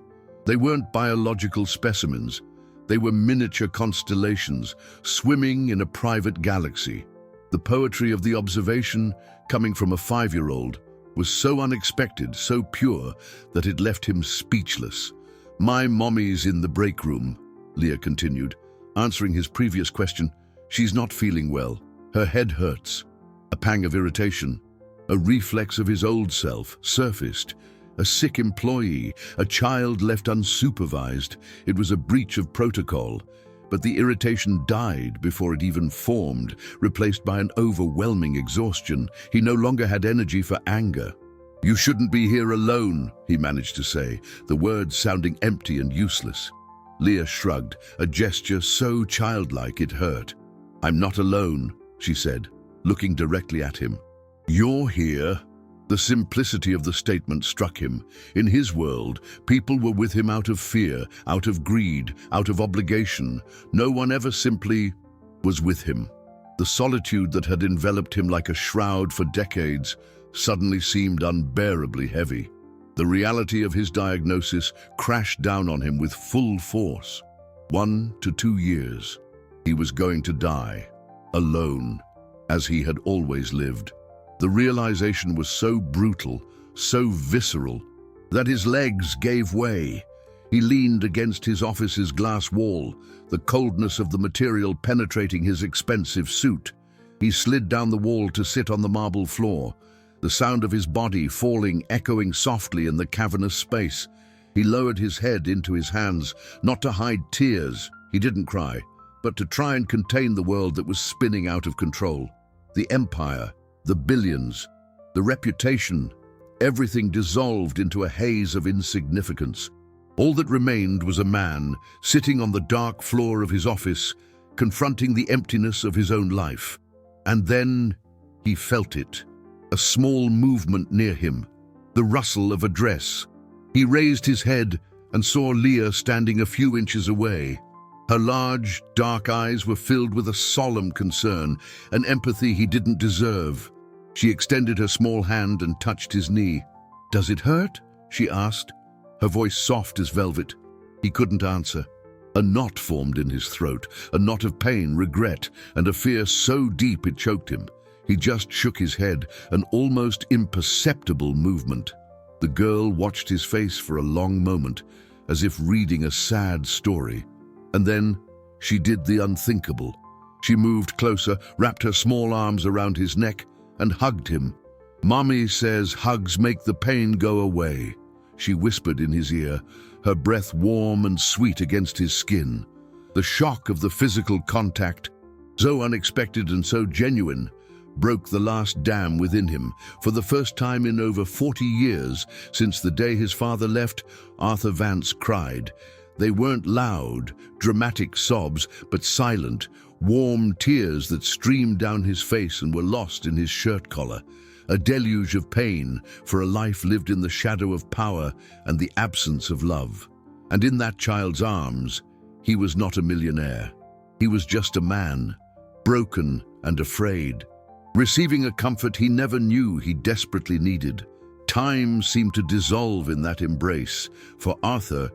They weren't biological specimens. They were miniature constellations, swimming in a private galaxy. The poetry of the observation, coming from a 5-year-old, was so unexpected, so pure, that it left him speechless. "My mommy's in the break room," Leah continued, answering his previous question. "She's not feeling well. Her head hurts." A pang of irritation, a reflex of his old self, surfaced. A sick employee, a child left unsupervised. It was a breach of protocol. But the irritation died before it even formed, replaced by an overwhelming exhaustion. He no longer had energy for anger. "You shouldn't be here alone," he managed to say, the words sounding empty and useless. Leah shrugged, a gesture so childlike it hurt. "I'm not alone," she said, looking directly at him. "You're here." The simplicity of the statement struck him. In his world, people were with him out of fear, out of greed, out of obligation. No one ever simply was with him. The solitude that had enveloped him like a shroud for decades suddenly seemed unbearably heavy. The reality of his diagnosis crashed down on him with full force. 1 to 2 years. He was going to die, alone, as he had always lived. The realization was so brutal, so visceral, that his legs gave way. He leaned against his office's glass wall, the coldness of the material penetrating his expensive suit. He slid down the wall to sit on the marble floor, the sound of his body falling echoing softly in the cavernous space. He lowered his head into his hands, not to hide tears. He didn't cry, but to try and contain the world that was spinning out of control. The empire, the billions, the reputation, everything dissolved into a haze of insignificance. All that remained was a man sitting on the dark floor of his office, confronting the emptiness of his own life. And then he felt it, a small movement near him, the rustle of a dress. He raised his head and saw Leah standing a few inches away. Her large, dark eyes were filled with a solemn concern, an empathy he didn't deserve. She extended her small hand and touched his knee. "Does it hurt?" she asked, her voice soft as velvet. He couldn't answer. A knot formed in his throat, a knot of pain, regret, and a fear so deep it choked him. He just shook his head, an almost imperceptible movement. The girl watched his face for a long moment, as if reading a sad story. And then she did the unthinkable. She moved closer, wrapped her small arms around his neck, and hugged him. "Mommy says hugs make the pain go away," she whispered in his ear, her breath warm and sweet against his skin. The shock of the physical contact, so unexpected and so genuine, broke the last dam within him. For the first time in over 40 years, since the day his father left, Arthur Vance cried. They weren't loud, dramatic sobs, but silent, warm tears that streamed down his face and were lost in his shirt collar. A deluge of pain for a life lived in the shadow of power and the absence of love. And in that child's arms, he was not a millionaire. He was just a man, broken and afraid, receiving a comfort he never knew he desperately needed. Time seemed to dissolve in that embrace. For Arthur,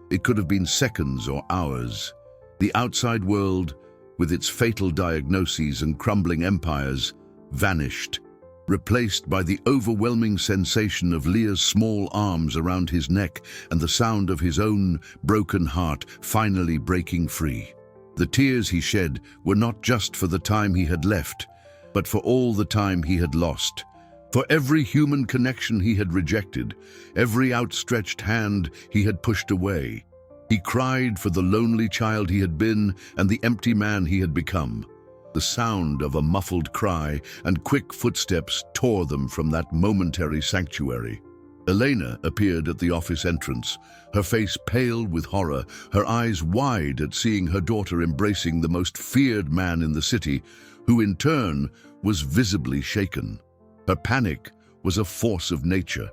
it could have been seconds or hours. The outside world, with its fatal diagnoses and crumbling empires, vanished, replaced by the overwhelming sensation of Leah's small arms around his neck and the sound of his own broken heart finally breaking free. The tears he shed were not just for the time he had left, but for all the time he had lost. For every human connection he had rejected, every outstretched hand he had pushed away. He cried for the lonely child he had been and the empty man he had become. The sound of a muffled cry and quick footsteps tore them from that momentary sanctuary. Elena appeared at the office entrance, her face pale with horror, her eyes wide at seeing her daughter embracing the most feared man in the city, who in turn was visibly shaken. Her panic was a force of nature,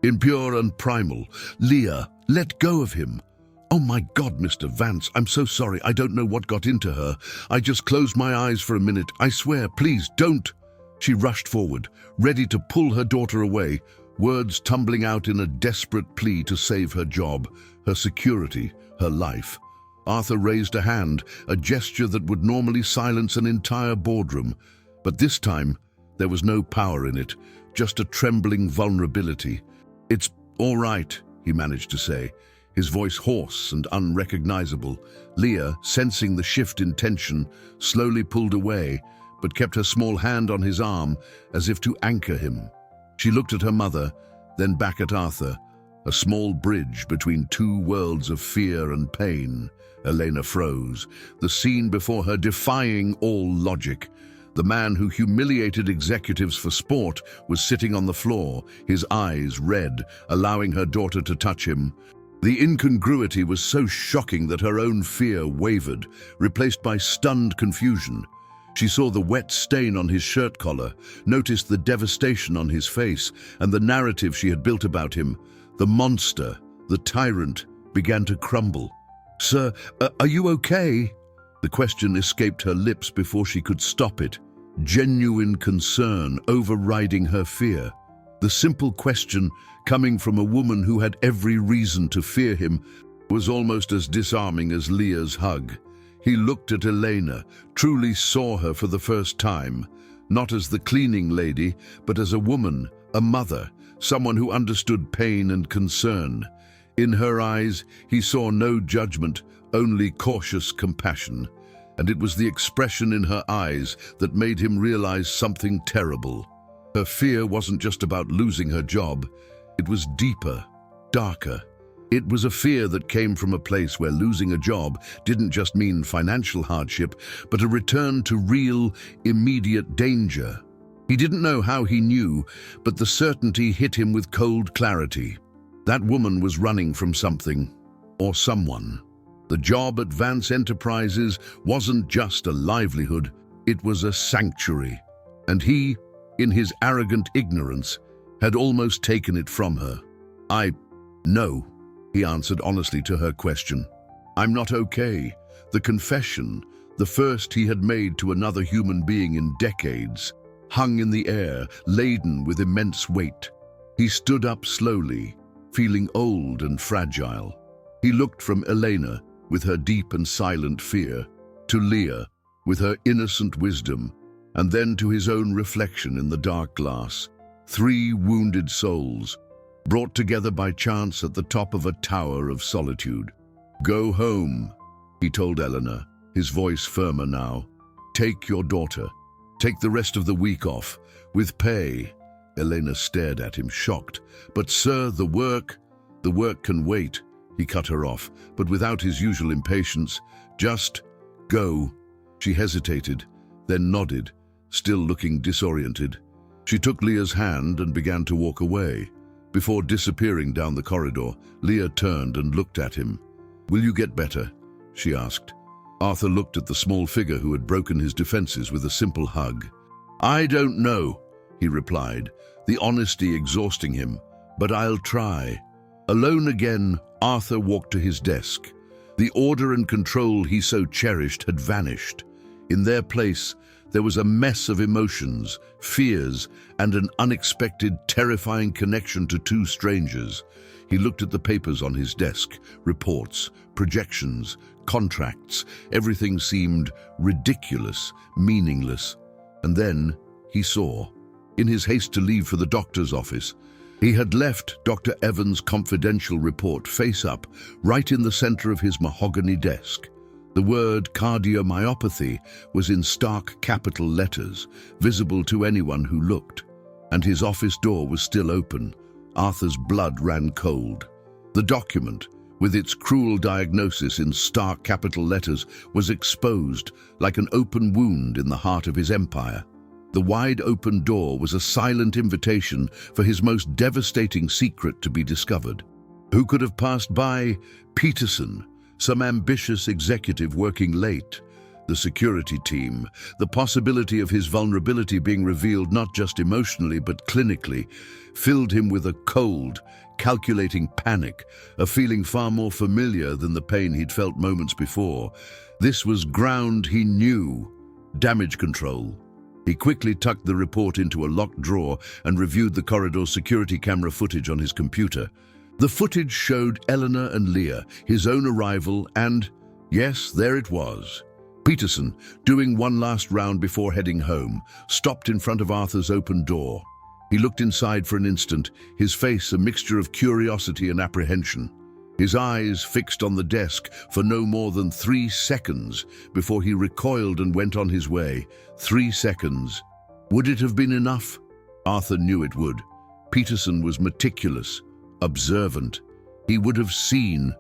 impure and primal. "Leah, let go of him." "Oh my God, Mr. Vance, I'm so sorry. I don't know what got into her. I just closed my eyes for a minute. I swear, please don't." She rushed forward, ready to pull her daughter away, words tumbling out in a desperate plea to save her job, her security, her life. Arthur raised a hand, a gesture that would normally silence an entire boardroom. But this time, there was no power in it, just a trembling vulnerability. "It's all right," he managed to say, his voice hoarse and unrecognizable. Leah, sensing the shift in tension, slowly pulled away, but kept her small hand on his arm as if to anchor him. She looked at her mother, then back at Arthur, a small bridge between two worlds of fear and pain. Elena froze, the scene before her defying all logic. The man who humiliated executives for sport was sitting on the floor, his eyes red, allowing her daughter to touch him. The incongruity was so shocking that her own fear wavered, replaced by stunned confusion. She saw the wet stain on his shirt collar, noticed the devastation on his face, and the narrative she had built about him. The monster, the tyrant, began to crumble. "Sir, are you okay?" The question escaped her lips before she could stop it, genuine concern overriding her fear. The simple question, coming from a woman who had every reason to fear him, was almost as disarming as Leah's hug. He looked at Elena, truly saw her for the first time, not as the cleaning lady, but as a woman, a mother, someone who understood pain and concern. In her eyes, he saw no judgment, only cautious compassion. And it was the expression in her eyes that made him realize something terrible. Her fear wasn't just about losing her job. It was deeper, darker. It was a fear that came from a place where losing a job didn't just mean financial hardship, but a return to real, immediate danger. He didn't know how he knew, but the certainty hit him with cold clarity. That woman was running from something, or someone. The job at Vance Enterprises wasn't just a livelihood, it was a sanctuary. And he, in his arrogant ignorance, had almost taken it from her. No, he answered honestly to her question. I'm not okay. The confession, the first he had made to another human being in decades, hung in the air, laden with immense weight. He stood up slowly, feeling old and fragile. He looked from Elena, with her deep and silent fear, to Leah, with her innocent wisdom, and then to his own reflection in the dark glass. 3 wounded souls, brought together by chance at the top of a tower of solitude. Go home, he told Eleanor, his voice firmer now. Take your daughter. Take the rest of the week off, with pay. Elena stared at him, shocked. But sir, the work can wait. He cut her off, but without his usual impatience. Just go. She hesitated, then nodded, still looking disoriented. She took Leah's hand and began to walk away. Before disappearing down the corridor, Leah turned and looked at him. Will you get better? She asked. Arthur looked at the small figure who had broken his defenses with a simple hug. I don't know, he replied, the honesty exhausting him, but I'll try. Alone again, Arthur walked to his desk. The order and control he so cherished had vanished. In their place, there was a mess of emotions, fears, and an unexpected, terrifying connection to 2 strangers. He looked at the papers on his desk, reports, projections, contracts. Everything seemed ridiculous, meaningless. And then he saw. In his haste to leave for the doctor's office, he had left Dr. Evans' confidential report face up, right in the center of his mahogany desk. The word cardiomyopathy was in stark capital letters, visible to anyone who looked. And his office door was still open. Arthur's blood ran cold. The document, with its cruel diagnosis in stark capital letters, was exposed like an open wound in the heart of his empire. The wide-open door was a silent invitation for his most devastating secret to be discovered. Who could have passed by? Peterson, some ambitious executive working late. The security team, the possibility of his vulnerability being revealed not just emotionally but clinically, filled him with a cold, calculating panic, a feeling far more familiar than the pain he'd felt moments before. This was ground he knew. Damage control. He quickly tucked the report into a locked drawer and reviewed the corridor's security camera footage on his computer. The footage showed Eleanor and Leah, his own arrival, and, yes, there it was. Peterson, doing one last round before heading home, stopped in front of Arthur's open door. He looked inside for an instant, his face a mixture of curiosity and apprehension. His eyes fixed on the desk for no more than 3 seconds before he recoiled and went on his way. 3 seconds. Would it have been enough? Arthur knew it would. Peterson was meticulous, observant. He would have seen.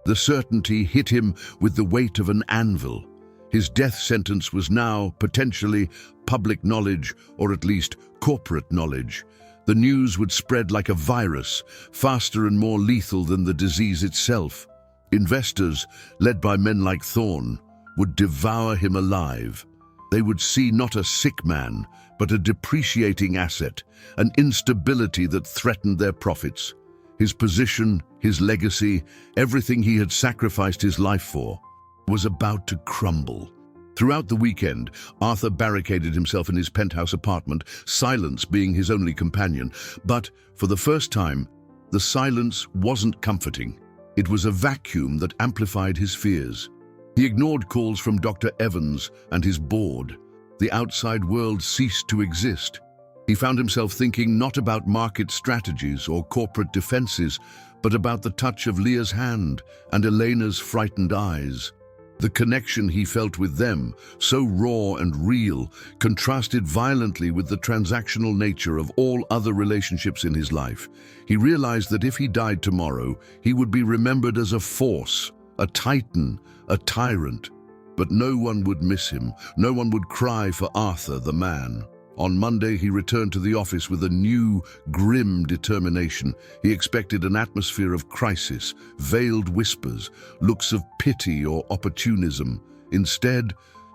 The certainty hit him with the weight of an anvil. His death sentence was now, potentially, public knowledge, or at least corporate knowledge. The news would spread like a virus, faster and more lethal than the disease itself. Investors, led by men like Thorne, would devour him alive. They would see not a sick man, but a depreciating asset, an instability that threatened their profits. His position, his legacy, everything he had sacrificed his life for, was about to crumble. Throughout the weekend, Arthur barricaded himself in his penthouse apartment, silence being his only companion. But, for the first time, the silence wasn't comforting. It was a vacuum that amplified his fears. He ignored calls from Dr. Evans and his board. The outside world ceased to exist. He found himself thinking not about market strategies or corporate defenses, but about the touch of Leah's hand and Elena's frightened eyes. The connection he felt with them, so raw and real, contrasted violently with the transactional nature of all other relationships in his life. He realized that if he died tomorrow, he would be remembered as a force, a titan, a tyrant. But no one would miss him. No one would cry for Arthur, the man. On Monday, he returned to the office with a new, grim determination. He expected an atmosphere of crisis, veiled whispers, looks of pity or opportunism. Instead,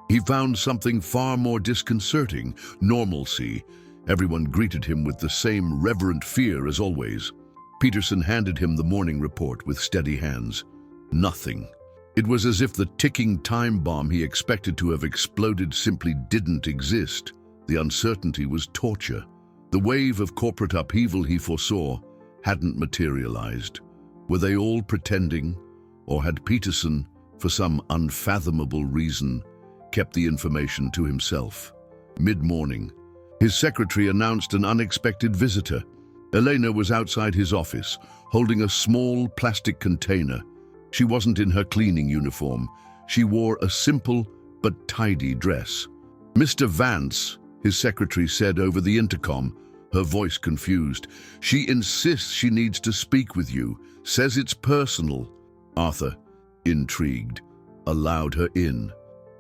he found something far more disconcerting: normalcy. Everyone greeted him with the same reverent fear as always. Peterson handed him the morning report with steady hands. Nothing. It was as if the ticking time bomb he expected to have exploded simply didn't exist. The uncertainty was torture. The wave of corporate upheaval he foresaw hadn't materialized. Were they all pretending? Or had Peterson, for some unfathomable reason, kept the information to himself? Mid-morning, his secretary announced an unexpected visitor. Elena was outside his office, holding a small plastic container. She wasn't in her cleaning uniform. She wore a simple but tidy dress. "Mr. Vance," his secretary said over the intercom, her voice confused. "She insists she needs to speak with you, says it's personal." Arthur, intrigued, allowed her in.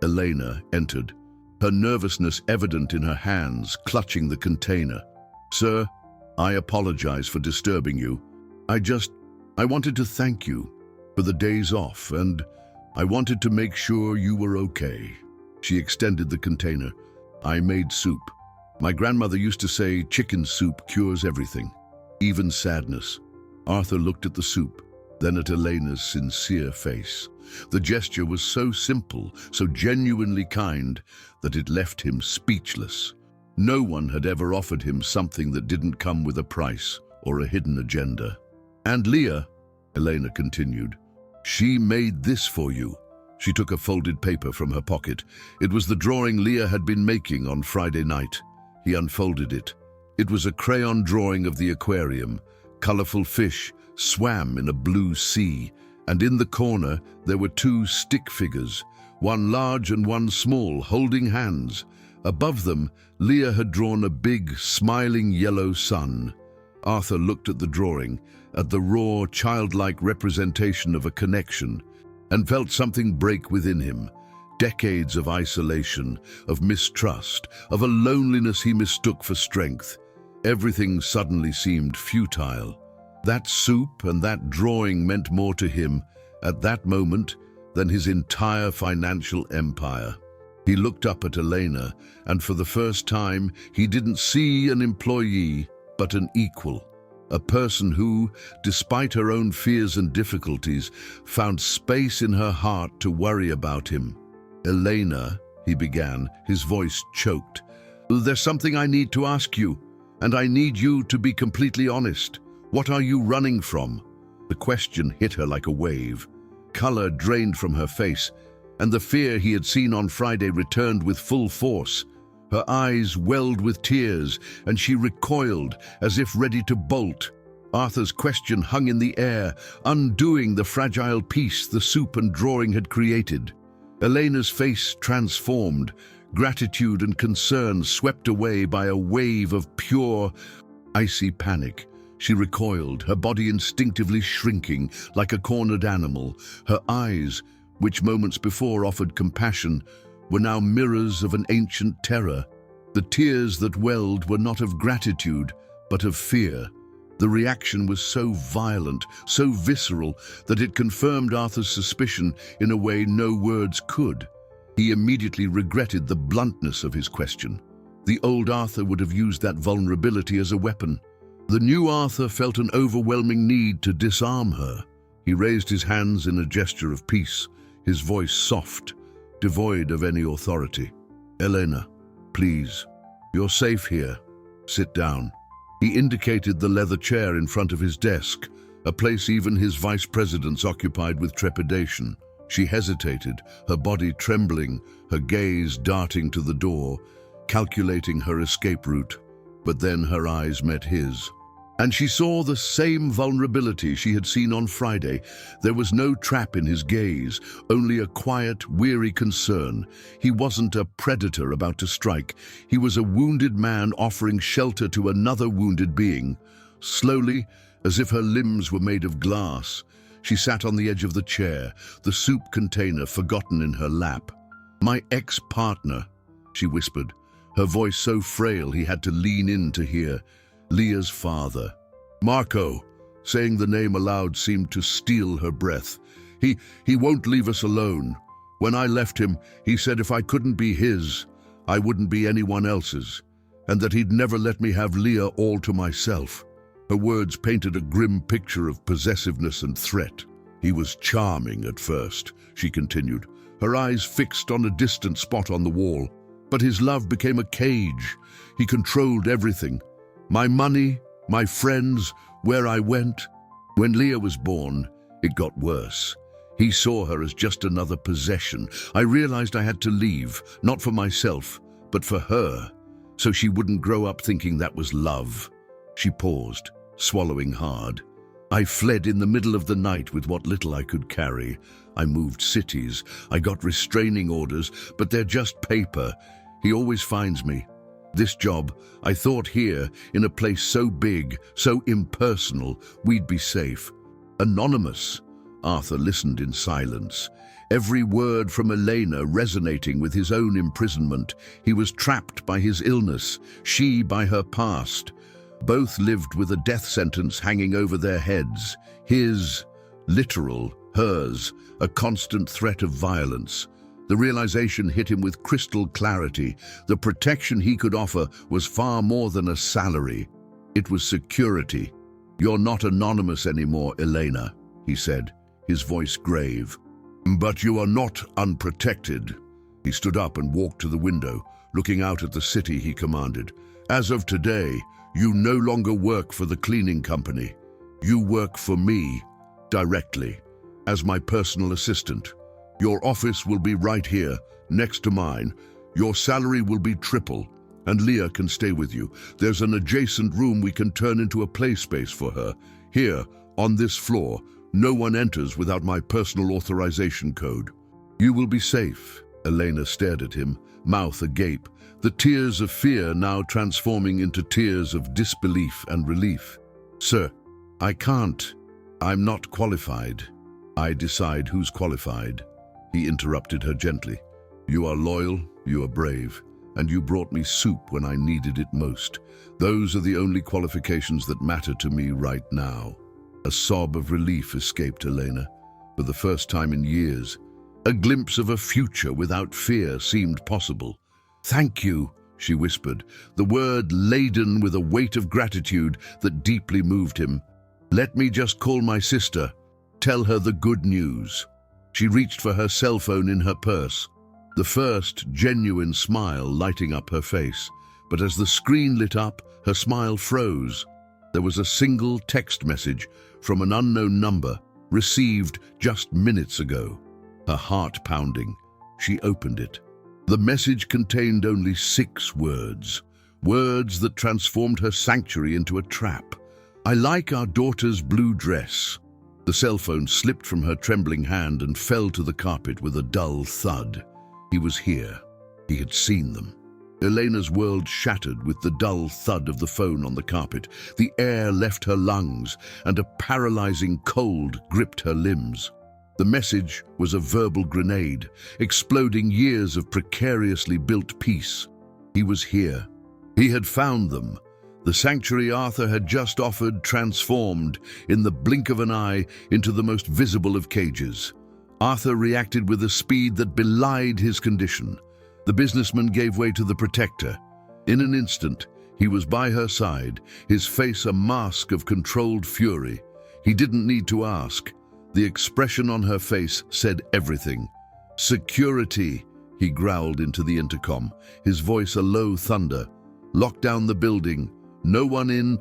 Elena entered, her nervousness evident in her hands, clutching the container. "Sir, I apologize for disturbing you. I wanted to thank you for the days off, and I wanted to make sure you were okay." She extended the container. "I made soup. My grandmother used to say chicken soup cures everything, even sadness." Arthur looked at the soup, then at Elena's sincere face. The gesture was so simple, so genuinely kind, that it left him speechless. No one had ever offered him something that didn't come with a price or a hidden agenda. "And Leah," Elena continued, "she made this for you." She took a folded paper from her pocket. It was the drawing Leah had been making on Friday night. He unfolded it. It was a crayon drawing of the aquarium. Colorful fish swam in a blue sea, and in the corner there were two stick figures, one large and one small, holding hands. Above them, Leah had drawn a big, smiling yellow sun. Arthur looked at the drawing, at the raw, childlike representation of a connection, and felt something break within him. Decades of isolation, of mistrust, of a loneliness he mistook for strength. Everything suddenly seemed futile. That soup and that drawing meant more to him, at that moment, than his entire financial empire. He looked up at Elena, and for the first time, he didn't see an employee, but an equal. A person who, despite her own fears and difficulties, found space in her heart to worry about him. "Elena," he began, his voice choked, "there's something I need to ask you, and I need you to be completely honest. What are you running from?" The question hit her like a wave. Color drained from her face, and the fear he had seen on Friday returned with full force. Her eyes welled with tears, and she recoiled, as if ready to bolt. Arthur's question hung in the air, undoing the fragile peace the soup and drawing had created. Elena's face transformed, gratitude and concern swept away by a wave of pure, icy panic. She recoiled, her body instinctively shrinking like a cornered animal. Her eyes, which moments before offered compassion, were now mirrors of an ancient terror. The tears that welled were not of gratitude, but of fear. The reaction was so violent, so visceral, that it confirmed Arthur's suspicion in a way no words could. He immediately regretted the bluntness of his question. The old Arthur would have used that vulnerability as a weapon. The new Arthur felt an overwhelming need to disarm her. He raised his hands in a gesture of peace, his voice soft, devoid of any authority. "Elena, please, you're safe here. Sit down." He indicated the leather chair in front of his desk, a place even his vice presidents occupied with trepidation. She hesitated, her body trembling, her gaze darting to the door, calculating her escape route. But then her eyes met his. And she saw the same vulnerability she had seen on Friday. There was no trap in his gaze, only a quiet, weary concern. He wasn't a predator about to strike. He was a wounded man offering shelter to another wounded being. Slowly, as if her limbs were made of glass, she sat on the edge of the chair, the soup container forgotten in her lap. "My ex-partner," she whispered, her voice so frail he had to lean in to hear. Leah's father. Marco, saying the name aloud seemed to steal her breath. He won't leave us alone. When I left him, he said if I couldn't be his, I wouldn't be anyone else's, and that he'd never let me have Leah all to myself. Her words painted a grim picture of possessiveness and threat. He was charming at first, she continued, her eyes fixed on a distant spot on the wall. But his love became a cage. He controlled everything. My money, my friends, where I went. When Leah was born, it got worse. He saw her as just another possession. I realized I had to leave, not for myself, but for her, so she wouldn't grow up thinking that was love. She paused, swallowing hard. I fled in the middle of the night with what little I could carry. I moved cities. I got restraining orders, but they're just paper. He always finds me. This job, I thought here, in a place so big, so impersonal, we'd be safe. Anonymous. Arthur listened in silence, every word from Elena resonating with his own imprisonment. He was trapped by his illness, she by her past. Both lived with a death sentence hanging over their heads. His, literal, hers, a constant threat of violence. The realization hit him with crystal clarity. The protection he could offer was far more than a salary. It was security. "You're not anonymous anymore, Elena," he said, his voice grave. "But you are not unprotected." He stood up and walked to the window, looking out at the city he commanded. "As of today, you no longer work for the cleaning company. You work for me, directly, as my personal assistant. Your office will be right here, next to mine. Your salary will be triple, and Leah can stay with you. There's an adjacent room we can turn into a play space for her. Here, on this floor, no one enters without my personal authorization code. You will be safe." Elena stared at him, mouth agape, the tears of fear now transforming into tears of disbelief and relief. "Sir, I can't. I'm not qualified." "I decide who's qualified," he interrupted her gently. "You are loyal, you are brave, and you brought me soup when I needed it most. Those are the only qualifications that matter to me right now." A sob of relief escaped Elena. For the first time in years, a glimpse of a future without fear seemed possible. "Thank you," she whispered, the word laden with a weight of gratitude that deeply moved him. "Let me just call my sister. Tell her the good news." She reached for her cell phone in her purse, the first genuine smile lighting up her face. But as the screen lit up, her smile froze. There was a single text message from an unknown number, received just minutes ago. Her heart pounding, she opened it. The message contained only 6 words, words that transformed her sanctuary into a trap. "I like our daughter's blue dress." The cell phone slipped from her trembling hand and fell to the carpet with a dull thud. He was here. He had seen them. Elena's world shattered with the dull thud of the phone on the carpet. The air left her lungs, and a paralyzing cold gripped her limbs. The message was a verbal grenade, exploding years of precariously built peace. He was here. He had found them. The sanctuary Arthur had just offered transformed, in the blink of an eye, into the most visible of cages. Arthur reacted with a speed that belied his condition. The businessman gave way to the protector. In an instant, he was by her side, his face a mask of controlled fury. He didn't need to ask. The expression on her face said everything. "Security," he growled into the intercom, his voice a low thunder. "Lock down the building. No one in,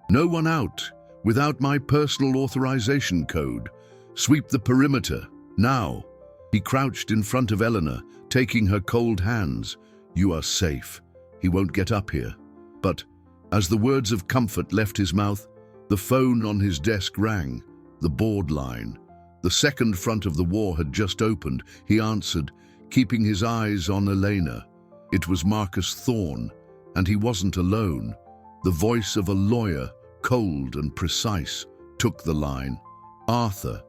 no one out, without my personal authorization code. Sweep the perimeter, now." He crouched in front of Eleanor, taking her cold hands. "You are safe. He won't get up here." But as the words of comfort left his mouth, The phone on his desk rang, the board line. The second front of the war had just opened. He answered, keeping his eyes on Elena. It was Marcus Thorne, and he wasn't alone. The voice of a lawyer, cold and precise, took the line. "Arthur,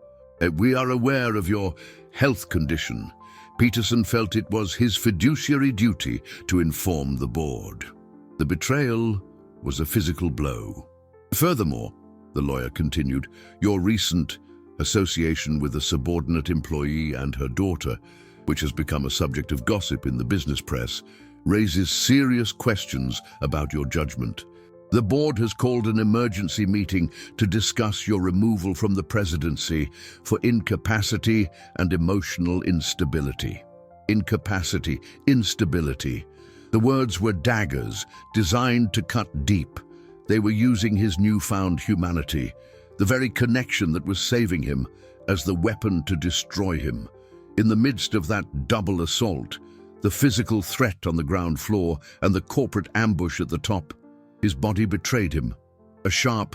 we are aware of your health condition." Peterson felt it was his fiduciary duty to inform the board. The betrayal was a physical blow. "Furthermore," the lawyer continued, "your recent association with a subordinate employee and her daughter, which has become a subject of gossip in the business press, raises serious questions about your judgment. The board has called an emergency meeting to discuss your removal from the presidency for incapacity and emotional instability." Incapacity, instability. The words were daggers, designed to cut deep. They were using his newfound humanity, the very connection that was saving him, as the weapon to destroy him. In the midst of that double assault, the physical threat on the ground floor and the corporate ambush at the top, his body betrayed him. A sharp,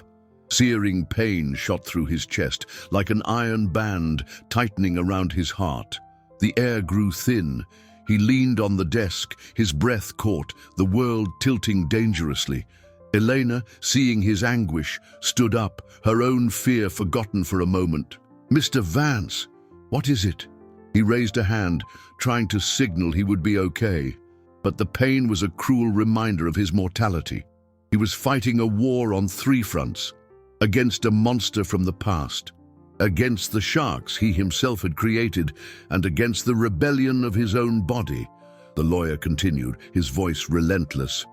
searing pain shot through his chest, like an iron band tightening around his heart. The air grew thin. He leaned on the desk, his breath caught, the world tilting dangerously. Elena, seeing his anguish, stood up, her own fear forgotten for a moment. "Mr. Vance, what is it?" He raised a hand, trying to signal he would be okay. But the pain was a cruel reminder of his mortality. He was fighting a war on three fronts, against a monster from the past, against the sharks he himself had created, and against the rebellion of his own body. The lawyer continued, his voice relentless.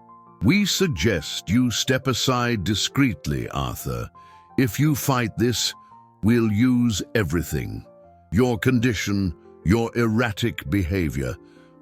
"We suggest you step aside discreetly, Arthur. If you fight this, we'll use everything. Your condition, your erratic behavior,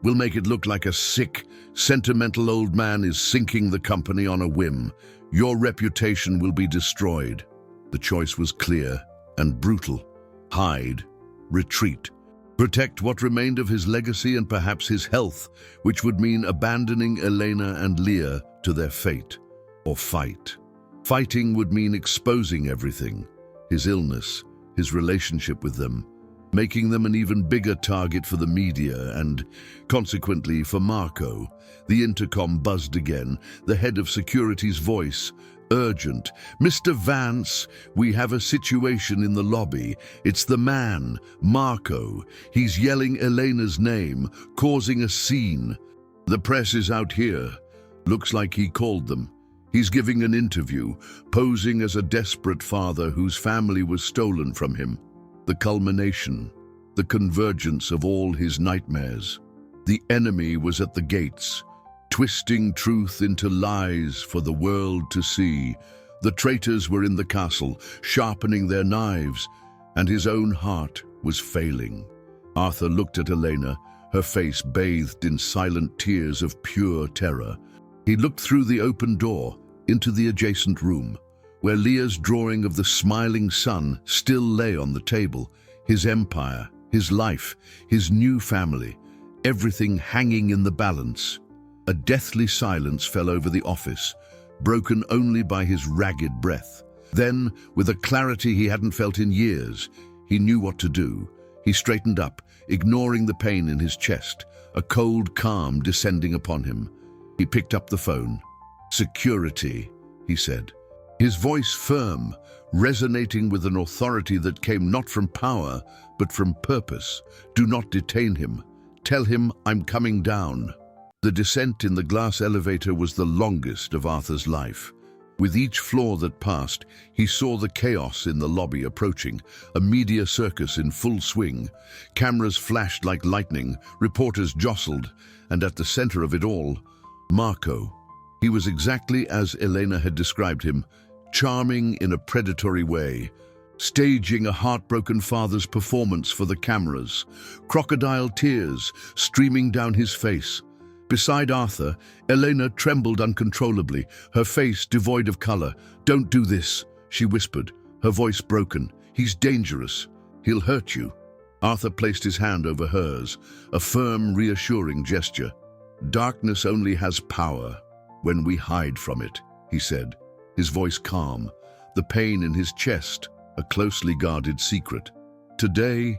will make it look like a sick, sentimental old man is sinking the company on a whim. Your reputation will be destroyed." The choice was clear and brutal. Hide, retreat, protect what remained of his legacy and perhaps his health, which would mean abandoning Elena and Leah to their fate, or fight. Fighting would mean exposing everything, his illness, his relationship with them, making them an even bigger target for the media and, consequently, for Marco. The intercom buzzed again, the head of security's voice, urgent. "Mr. Vance, we have a situation in the lobby. It's the man, Marco. He's yelling Elena's name, causing a scene. The press is out here. Looks like he called them. He's giving an interview, posing as a desperate father whose family was stolen from him. The culmination, the convergence of all his nightmares. The enemy was at the gates, twisting truth into lies for the world to see. The traitors were in the castle, sharpening their knives, and his own heart was failing." Arthur looked at Elena, her face bathed in silent tears of pure terror. He looked through the open door into the adjacent room, where Leah's drawing of the smiling sun still lay on the table, his empire, his life, his new family, everything hanging in the balance. A deathly silence fell over the office, broken only by his ragged breath. Then, with a clarity he hadn't felt in years, he knew what to do. He straightened up, ignoring the pain in his chest, a cold calm descending upon him. He picked up the phone. "Security," he said, his voice firm, resonating with an authority that came not from power, but from purpose. "Do not detain him. Tell him I'm coming down." The descent in the glass elevator was the longest of Arthur's life. With each floor that passed, he saw the chaos in the lobby approaching, a media circus in full swing. Cameras flashed like lightning, reporters jostled, and at the center of it all, Marco. He was exactly as Elena had described him, charming in a predatory way, staging a heartbroken father's performance for the cameras, crocodile tears streaming down his face. Beside Arthur, Elena trembled uncontrollably, her face devoid of color. "Don't do this," she whispered, her voice broken. "He's dangerous. He'll hurt you." Arthur placed his hand over hers, a firm, reassuring gesture. "Darkness only has power when we hide from it," he said, his voice calm, the pain in his chest, a closely guarded secret. Today,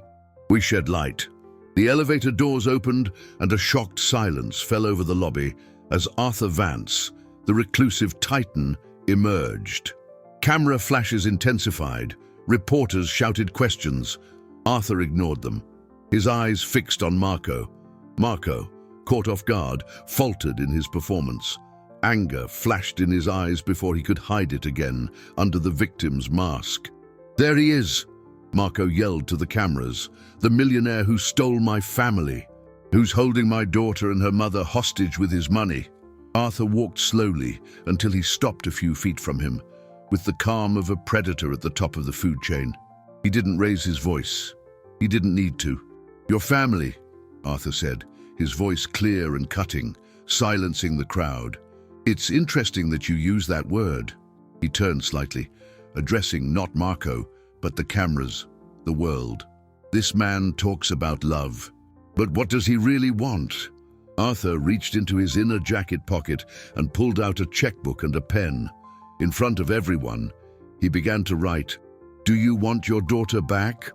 we shed light. The elevator doors opened and a shocked silence fell over the lobby as Arthur Vance, the reclusive titan, emerged. Camera flashes intensified. Reporters shouted questions. Arthur ignored them, his eyes fixed on Marco. Marco, caught off guard, faltered in his performance. Anger flashed in his eyes before he could hide it again under the victim's mask. "There he is," Marco yelled to the cameras. "The millionaire who stole my family, who's holding my daughter and her mother hostage with his money." Arthur walked slowly until he stopped a few feet from him, with the calm of a predator at the top of the food chain. He didn't raise his voice. He didn't need to. "Your family," Arthur said, his voice clear and cutting, silencing the crowd. "It's interesting that you use that word." He turned slightly, addressing not Marco, but the cameras, the world. "This man talks about love. But what does he really want?" Arthur reached into his inner jacket pocket and pulled out a checkbook and a pen. In front of everyone, he began to write, "Do you want your daughter back?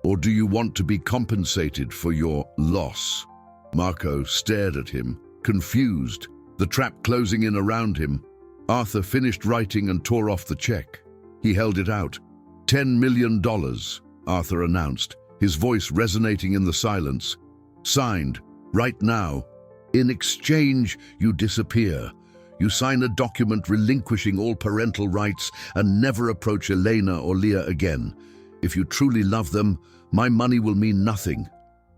Or do you want to be compensated for your loss?" Marco stared at him, confused, the trap closing in around him. Arthur finished writing and tore off the check. He held it out. $10 million, Arthur announced, his voice resonating in the silence. "Signed, right now. In exchange, you disappear. You sign a document relinquishing all parental rights and never approach Elena or Leah again. If you truly love them, my money will mean nothing.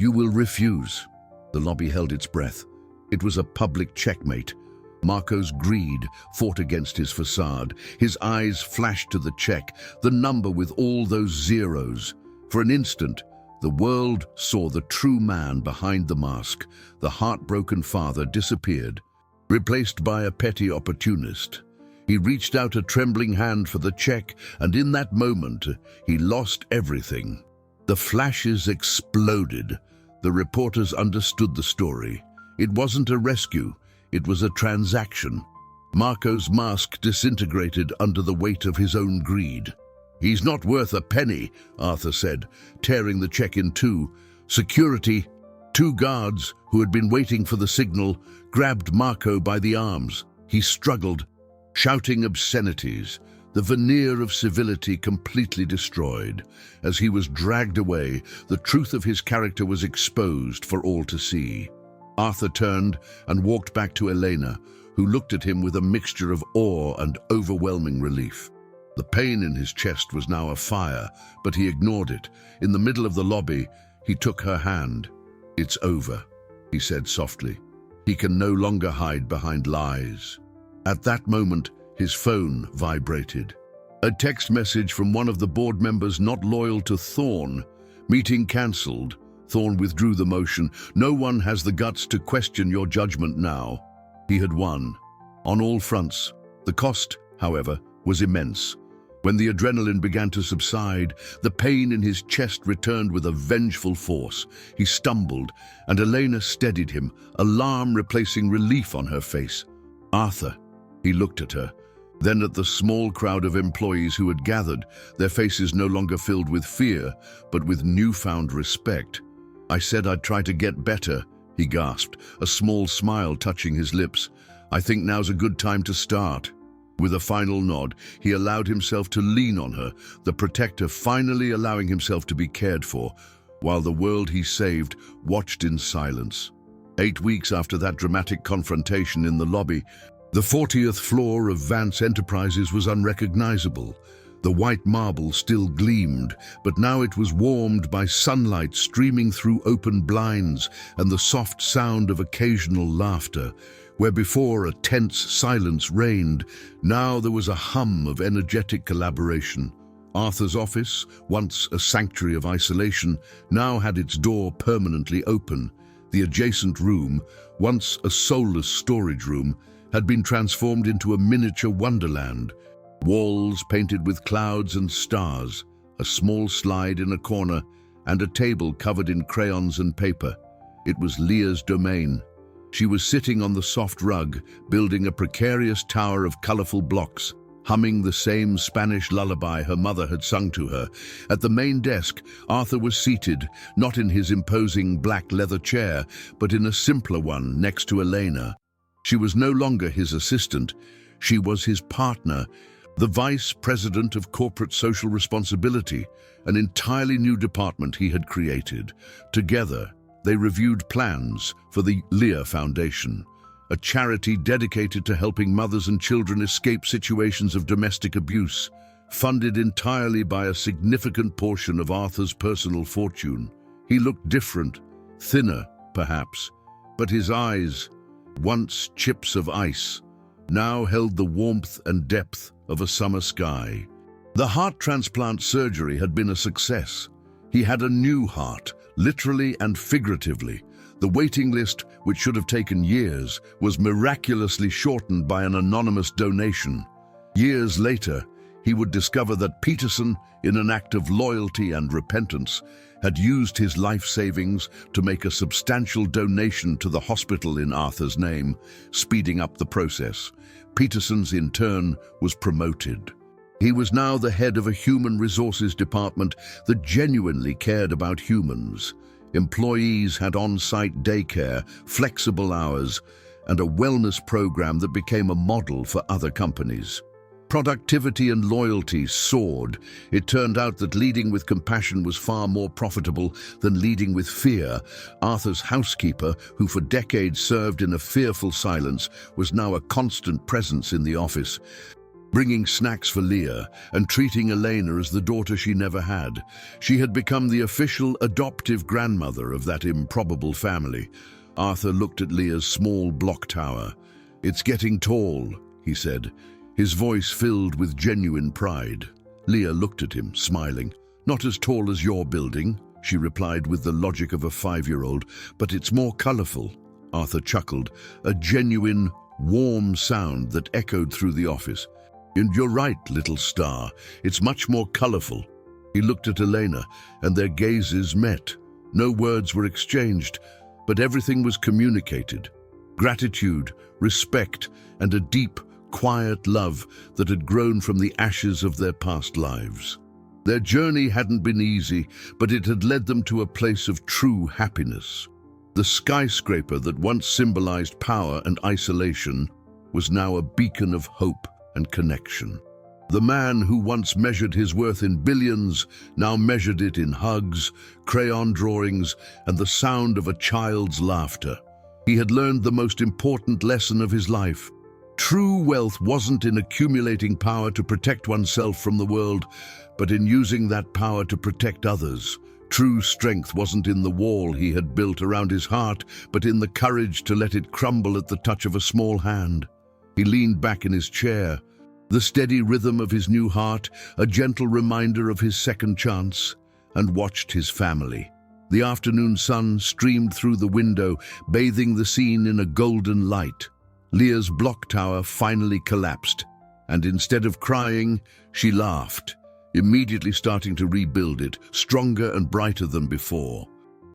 You will refuse." The lobby held its breath. It was a public checkmate. Marco's greed fought against his facade. His eyes flashed to the check, the number with all those zeros. For an instant, the world saw the true man behind the mask. The heartbroken father disappeared, replaced by a petty opportunist. He reached out a trembling hand for the check, and in that moment, he lost everything. The flashes exploded. The reporters understood the story. It wasn't a rescue, it was a transaction. Marco's mask disintegrated under the weight of his own greed. "He's not worth a penny," Arthur said, tearing the check in two. Security, two guards who had been waiting for the signal, grabbed Marco by the arms. He struggled, shouting obscenities, the veneer of civility completely destroyed. As he was dragged away, the truth of his character was exposed for all to see. Arthur turned and walked back to Elena, who looked at him with a mixture of awe and overwhelming relief. The pain in his chest was now a fire, but he ignored it. In the middle of the lobby, he took her hand. "It's over," he said softly. "He can no longer hide behind lies." At that moment, his phone vibrated. A text message from one of the board members not loyal to Thorne. "Meeting cancelled." Thorne withdrew the motion. "No one has the guts to question your judgment now." He had won. On all fronts. The cost, however, was immense. When the adrenaline began to subside, the pain in his chest returned with a vengeful force. He stumbled, and Elena steadied him, alarm replacing relief on her face. "Arthur," he looked at her, then at the small crowd of employees who had gathered, their faces no longer filled with fear, but with newfound respect. "I said I'd try to get better," he gasped, a small smile touching his lips. "I think now's a good time to start." With a final nod, he allowed himself to lean on her, the protector finally allowing himself to be cared for, while the world he saved watched in silence. 8 weeks after that dramatic confrontation in the lobby, the 40th floor of Vance Enterprises was unrecognizable. The white marble still gleamed, but now it was warmed by sunlight streaming through open blinds and the soft sound of occasional laughter. Where before a tense silence reigned, now there was a hum of energetic collaboration. Arthur's office, once a sanctuary of isolation, now had its door permanently open. The adjacent room, once a soulless storage room, had been transformed into a miniature wonderland. Walls painted with clouds and stars, a small slide in a corner, and a table covered in crayons and paper. It was Leah's domain. She was sitting on the soft rug, building a precarious tower of colorful blocks. humming the same Spanish lullaby her mother had sung to her. At the main desk, Arthur was seated, not in his imposing black leather chair, but in a simpler one next to Elena. She was no longer his assistant. She was his partner, the Vice President of Corporate Social Responsibility, an entirely new department he had created. Together, they reviewed plans for the Leah Foundation, a charity dedicated to helping mothers and children escape situations of domestic abuse, funded entirely by a significant portion of Arthur's personal fortune. He looked different, thinner, perhaps, but his eyes, once chips of ice, now held the warmth and depth of a summer sky. The heart transplant surgery had been a success. He had a new heart, literally and figuratively. The waiting list, which should have taken years, was miraculously shortened by an anonymous donation. Years later, he would discover that Peterson, in an act of loyalty and repentance, had used his life savings to make a substantial donation to the hospital in Arthur's name, speeding up the process. Peterson's, in turn, was promoted. He was now the head of a human resources department that genuinely cared about humans. Employees had on-site daycare, flexible hours, and a wellness program that became a model for other companies. Productivity and loyalty soared. It turned out that leading with compassion was far more profitable than leading with fear. Arthur's housekeeper, who for decades served in a fearful silence, was now a constant presence in the office, bringing snacks for Leah and treating Elena as the daughter she never had. She had become the official adoptive grandmother of that improbable family. Arthur looked at Leah's small block tower. "It's getting tall," he said, his voice filled with genuine pride. Leah looked at him, smiling. "Not as tall as your building," she replied with the logic of a 5-year-old, "but it's more colorful." Arthur chuckled, a genuine, warm sound that echoed through the office. "And you're right, little star. It's much more colorful." He looked at Elena, and their gazes met. No words were exchanged, but everything was communicated. Gratitude, respect, and a deep, quiet love that had grown from the ashes of their past lives. Their journey hadn't been easy, but it had led them to a place of true happiness. The skyscraper that once symbolized power and isolation was now a beacon of hope and connection. The man who once measured his worth in billions now measured it in hugs, crayon drawings, and the sound of a child's laughter. He had learned the most important lesson of his life. True wealth wasn't in accumulating power to protect oneself from the world, but in using that power to protect others. True strength wasn't in the wall he had built around his heart, but in the courage to let it crumble at the touch of a small hand. He leaned back in his chair, the steady rhythm of his new heart, a gentle reminder of his second chance, and watched his family. The afternoon sun streamed through the window, bathing the scene in a golden light. Leah's block tower finally collapsed, and instead of crying, she laughed, immediately starting to rebuild it, stronger and brighter than before.